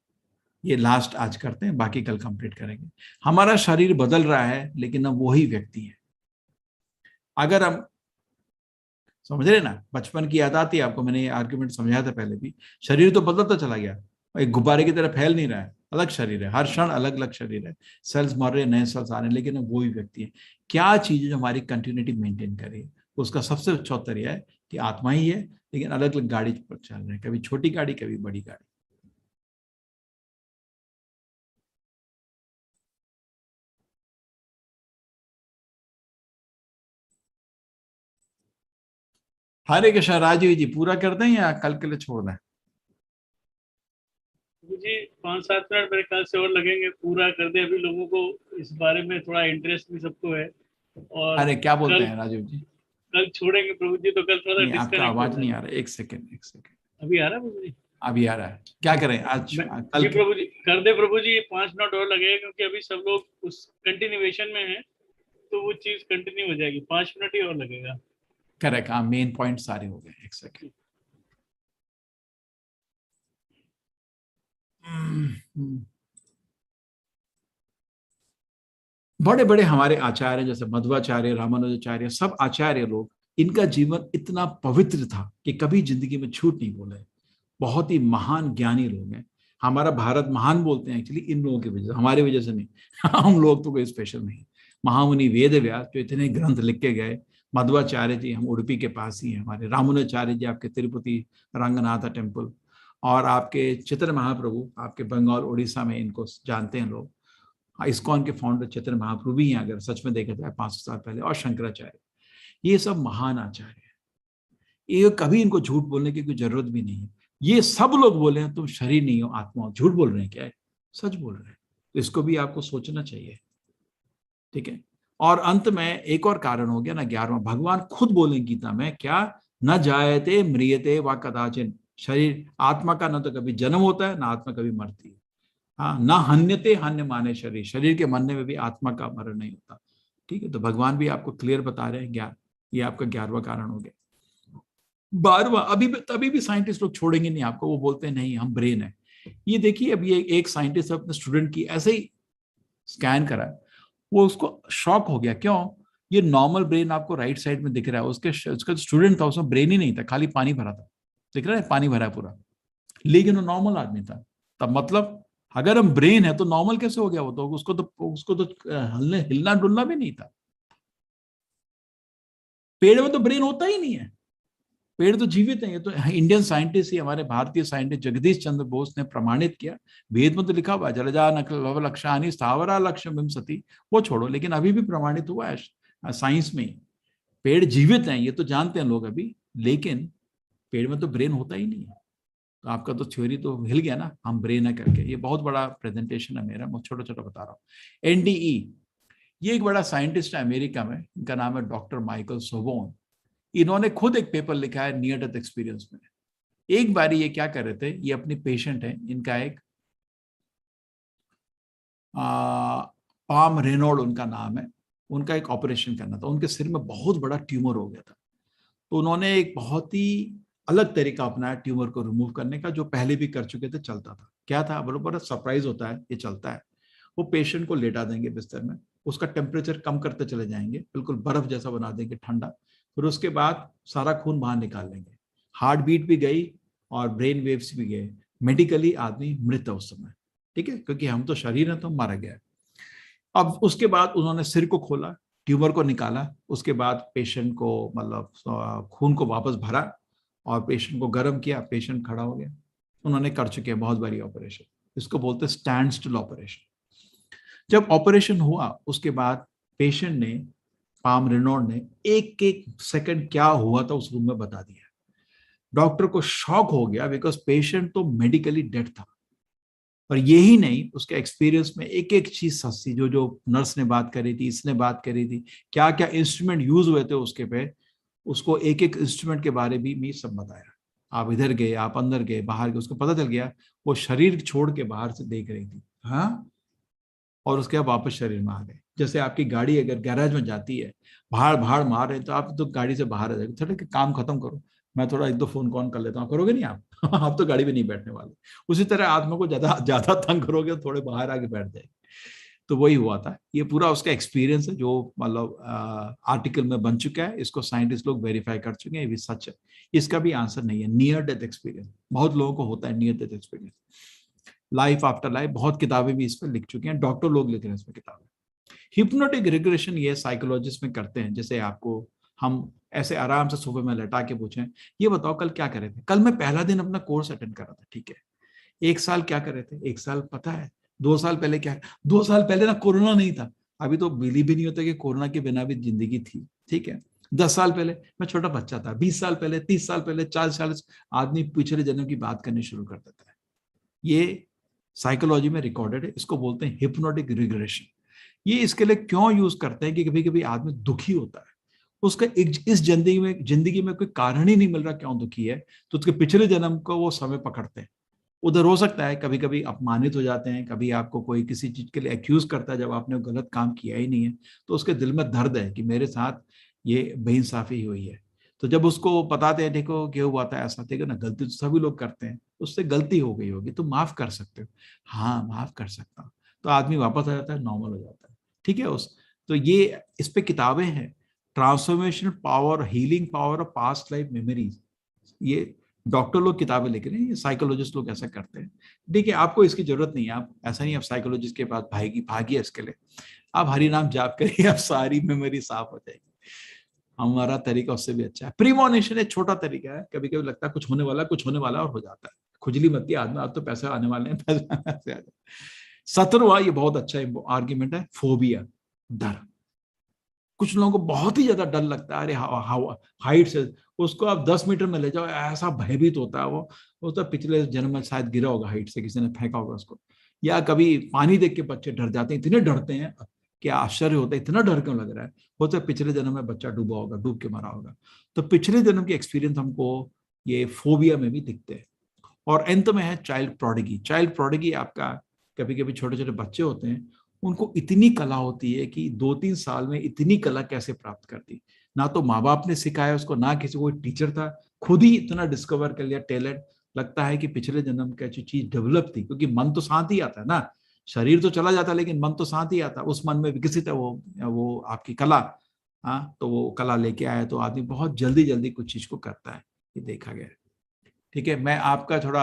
ये लास्ट आज करते हैं, बाकी कल कंप्लीट करेंगे। हमारा शरीर बदल रहा है, लेकिन अब वही व्यक्ति है। अगर हम समझ रहे ना, बचपन की याद आती है आपको, मैंने ये आर्ग्यूमेंट समझाया था पहले भी, शरीर तो बदलता चला गया, एक गुब्बारे की तरह फैल नहीं रहा है, अलग शरीर है, हर क्षण अलग अलग शरीर है, सेल्स मर रहे, नए सेल्स आ रहे हैं, लेकिन वो ही व्यक्ति है। क्या चीज जो हमारी कंटिन्यूटी मेंटेन करे, उसका सबसे अच्छा उत्तर यह है कि आत्मा ही है, लेकिन अलग अलग गाड़ी पर चल रहे हैं, कभी छोटी गाड़ी कभी बड़ी गाड़ी। हरे कृष्णा। राजीव जी पूरा कर दें या कल के लिए छोड़ दें? जी 5-7 मिनट मेरे ख्याल से और लगेंगे, पूरा कर दे। अभी लोगों को इस बारे में थोड़ा इंटरेस्ट भी सबको है। और अरे क्या बोलते कल हैं राजीव जी? कल छोड़ेंगे प्रभु जी, तो कल थोड़ा नहीं, आपका डिस्कनेक्ट हो आवाज नहीं आ जाएगा। रहा, एक सेकेंड एक सेकेंड। अभी आ रहा है प्रभु जी? अभी आ रहा है, क्या करें आज मैं कल जी के? प्रभु जी कर दे प्रभु जी, 5 मिनट और लगेगा, क्योंकि अभी सब लोग उस कंटिन्यूएशन में है, तो वो चीज कंटिन्यू हो जाएगी। 5 मिनट ही और लगेगा। करेक्ट, हाँ मेन पॉइंट सारे हो गए, एक सेकेंड। बड़े बड़े हमारे आचार्य जैसे मध्वाचार्य, रामानुजाचार्य, सब आचार्य लोग, इनका जीवन इतना पवित्र था कि कभी जिंदगी में झूठ नहीं बोले। बहुत ही महान ज्ञानी लोग हैं। हमारा भारत महान बोलते हैं एक्चुअली इन लोगों की वजह से, हमारी वजह से नहीं। हम लोग तो कोई स्पेशल नहीं। महामुनि वेद व्यास जो इतने ग्रंथ लिख के गए, मध्वाचार्य जी हम उडुपी के पास ही हैं, हमारे रामानुजाचार्य जी आपके तिरुपति रंगनाथ टेम्पल, और आपके चित्र महाप्रभु आपके बंगाल उड़ीसा में, इनको जानते हैं लोग। इस्कॉन के फाउंडर चैतन्य महाप्रभु भी हैं अगर सच में देखा जाए 500 साल पहले, और शंकराचार्य। ये सब महान आचार्य हैं, ये कभी इनको झूठ बोलने की कोई जरूरत भी नहीं है। ये सब लोग बोले हैं तुम शरीर नहीं हो आत्मा हो, झूठ बोल रहे हैं क्या है? सच बोल रहे हैं। तो इसको भी आपको सोचना चाहिए, ठीक है। और अंत में एक और कारण हो गया ना 11वां, भगवान खुद बोले गीता में क्या, न जायते म्रियते व कदाचिन, शरीर आत्मा का न तो कभी जन्म होता है ना आत्मा कभी मरती है। हाँ, ना हन्यते हन्य माने शरीर, शरीर के मरने में भी आत्मा का मरण नहीं होता, ठीक है। तो भगवान भी आपको क्लियर बता रहे हैं ज्ञान। ये आपका 11वां कारण हो गया। 12वां, अभी भी तभी भी साइंटिस्ट लोग छोड़ेंगे नहीं आपको, वो बोलते हैं नहीं हम ब्रेन है। ये देखिए अभी एक साइंटिस्ट अपने स्टूडेंट की ऐसे ही स्कैन करा, वो उसको शॉक हो गया, क्यों? ये नॉर्मल ब्रेन आपको राइट साइड में दिख रहा है, उसका स्टूडेंट था उसमें ब्रेन ही नहीं था, खाली पानी भरा था, दिख रहा है पानी भरा है पूरा, लेकिन वो नॉर्मल आदमी था। तब मतलब अगर हम ब्रेन है तो नॉर्मल कैसे हो गया? वो तो उसको तो हिलने हिलना डुलना भी नहीं था। पेड़ में तो ब्रेन होता ही नहीं है, पेड़ तो जीवित है। ये तो इंडियन साइंटिस्ट ही, हमारे भारतीय साइंटिस्ट जगदीश चंद्र बोस ने प्रमाणित किया। वेद में तो लिखा हुआ है जलजा नकल लक्षानी स्थावरा लक्ष्य विमसति, वो छोड़ो, लेकिन अभी भी प्रमाणित हुआ है साइंस में ही। पेड़ जीवित हैं ये तो जानते हैं लोग अभी, लेकिन पेड़ में तो ब्रेन होता ही नहीं है। तो आपका तो थ्योरी तो हिल गया ना, हम ब्रेन है करके। ये बहुत बड़ा प्रेजेंटेशन है मेरा, मैं छोटा छोटा बता रहा हूँ। एनडीई, ये एक बड़ा साइंटिस्ट है अमेरिका में, इनका नाम है डॉक्टर माइकल सोबोन। इन्होंने खुद एक पेपर लिखा है नियर डेथ एक्सपीरियंस में। एक बारी ये क्या कर रहे थे, ये अपनी पेशेंट है, इनका एक पाम रेनोल्ड उनका नाम है, उनका एक ऑपरेशन करना था, उनके सिर में बहुत बड़ा ट्यूमर हो गया था। तो उन्होंने एक बहुत ही अलग तरीका अपनाया ट्यूमर को रिमूव करने का, जो पहले भी कर चुके थे, चलता था। क्या था बोलो, बड़ा सरप्राइज होता है, ये चलता है। वो पेशेंट को लेटा देंगे बिस्तर में, उसका टेम्परेचर कम करते चले जाएंगे, बिल्कुल बर्फ जैसा बना देंगे ठंडा। फिर उसके बाद सारा खून बाहर निकाल लेंगे, हार्ट बीट भी गई और ब्रेन वेव्स भी गए। मेडिकली आदमी मृत है उस समय, ठीक है, क्योंकि हम तो शरीर है तो मारा गया। अब उसके बाद उन्होंने सिर को खोला, ट्यूमर को निकाला, उसके बाद पेशेंट को मतलब खून को वापस भरा और पेशेंट को गर्म किया, पेशेंट खड़ा हो गया। उन्होंने कर चुके हैं बहुत बारी ऑपरेशन, इसको बोलते हैं स्टैंड स्टिल ऑपरेशन। जब ऑपरेशन हुआ उसके बाद पेशेंट ने, पाम रेनॉल्ड ने, एक एक सेकंड क्या हुआ था उस रूम में बता दिया। डॉक्टर को शॉक हो गया, बिकॉज पेशेंट तो मेडिकली डेड था। और यही नहीं, उसके एक्सपीरियंस में एक एक चीज सस्ती, जो जो नर्स ने बात करी थी, इसने बात करी थी, क्या क्या इंस्ट्रूमेंट यूज हुए थे उसके पे, उसको एक एक इंस्ट्रूमेंट के बारे भी सब बताया। आप इधर गए, आप अंदर गए, बाहर गए, उसको पता चल गया। वो शरीर छोड़ के बाहर से देख रही थी, हाँ, और उसके बाद वापस शरीर में आ गए। जैसे आपकी गाड़ी अगर गैराज में जाती है, भाड़ भाड़ मार रहे हैं, तो आप तो गाड़ी से बाहर आ जाएंगे, थोड़ा काम खत्म करो, मैं थोड़ा एक दो फोन कॉल कर लेता हूँ, करोगे नहीं आप? आप तो गाड़ी में नहीं बैठने वाले। उसी तरह आत्मा को ज्यादा ज्यादा तंग करोगे तो थोड़े बाहर आके बैठ जाएगी। तो वही हुआ था, ये पूरा उसका एक्सपीरियंस है, जो मतलब आर्टिकल में बन चुका है, इसको साइंटिस्ट लोग वेरीफाई कर चुके हैं, ये भी सच है। इसका भी आंसर नहीं है, नियर डेथ एक्सपीरियंस बहुत लोगों को होता है, near death experience, life after life, बहुत किताबें भी इस पर लिख चुकी हैं, डॉक्टर लोग लिख रहे हैं इसमें किताबें। हिप्नोटिक रिग्रेशन ये साइकोलॉजिस्ट में करते हैं, जैसे आपको हम ऐसे आराम से सोफे में लेटा के पूछें, ये बताओ कल क्या करे थे? कल मैं पहला दिन अपना कोर्स अटेंड कर रहा था, ठीक है। 1 साल क्या करे थे? 1 साल पता है? 2 साल पहले क्या है? 2 साल पहले ना कोरोना नहीं था, अभी तो बिलीव भी नहीं होता कि कोरोना के बिना भी जिंदगी थी, ठीक है। 10 साल पहले मैं छोटा बच्चा था, 20 साल पहले, 30 साल पहले, 40 साल, आदमी पिछले जन्म की बात करनी शुरू कर देता है। ये साइकोलॉजी में रिकॉर्डेड है, इसको बोलते हैं हिप्नोटिक रिग्रेशन। ये इसके लिए क्यों यूज करते हैं कि कभी कभी आदमी दुखी होता है, उसका इस जिंदगी में कोई कारण ही नहीं मिल रहा क्यों दुखी है, तो उसके पिछले जन्म को वो समय पकड़ते हैं। उधर हो सकता है कभी कभी अपमानित हो जाते हैं, कभी आपको कोई किसी चीज के लिए एक्यूज करता है जब आपने गलत काम किया ही नहीं है, तो उसके दिल में दर्द है कि मेरे साथ ये बेइंसाफी हुई है। तो जब उसको बताते हैं देखो क्यों हुआ था ऐसा, ठीक है ना, गलती तो सभी लोग करते हैं, उससे गलती हो गई होगी, तो माफ कर सकते हो। हाँ माफ कर सकता हूँ, तो आदमी वापस आ जाता है, नॉर्मल हो जाता है, ठीक है। उस तो ये इस पे किताबें हैं, transformation power, healing power of past life memories. ये डॉक्टर लोग किताबें लिख रहे हैं, ये साइकोलॉजिस्ट लोग ऐसा करते हैं। देखिए आपको इसकी जरूरत नहीं है, आप ऐसा नहीं आप साइकोलॉजिस्ट के पास भागिए इसके लिए, आप हरि नाम जाप करिए, आप सारी मेमोरी साफ हो जाएगी। हमारा तरीका उससे भी अच्छा है। प्रीमोनिशन एक छोटा तरीका है, कभी कभी लगता है कुछ होने वाला, कुछ होने वाला और हो जाता है, खुजली मत आदमी, आप तो पैसे आने वाले हैं, पैसे आ जाए। 17वां ये बहुत अच्छा आर्ग्यूमेंट है, फोबिया, डर। कुछ लोगों को बहुत ही ज्यादा डर लगता है, अरे हाइट से, उसको आप 10 मीटर में ले जाओ ऐसा भयभीत होता है वो तो पिछले जन्म में शायद गिरा होगा हाइट से, किसी ने फेंका होगा उसको। या कभी पानी देख के बच्चे डर जाते हैं, इतने डरते हैं, क्या आश्चर्य होता है, इतना डर क्यों लग रहा है, हो तो पिछले जन्म में बच्चा डूबा होगा, डूब के मरा होगा। तो पिछले जन्म के एक्सपीरियंस हमको ये फोबिया में भी दिखते हैं। और अंत में है चाइल्ड प्रोडिगी। चाइल्ड प्रोडिगी आपका, कभी कभी छोटे छोटे बच्चे होते हैं, उनको इतनी कला होती है कि 2-3 साल में इतनी कला कैसे प्राप्त कर दी, ना तो माँ बाप ने सिखाया उसको, ना किसी कोई टीचर था, खुद ही इतना डिस्कवर कर लिया टैलेंट। लगता है कि पिछले जन्म का जो चीज डेवलप थी, क्योंकि मन तो साथ ही आता है ना, शरीर तो चला जाता है लेकिन मन तो साथ ही आता है, उस मन में विकसित है वो आपकी कला। हाँ, तो वो कला लेके आया तो आदमी बहुत जल्दी जल्दी कुछ चीज को करता है, ये देखा गया है। ठीक है, मैं आपका थोड़ा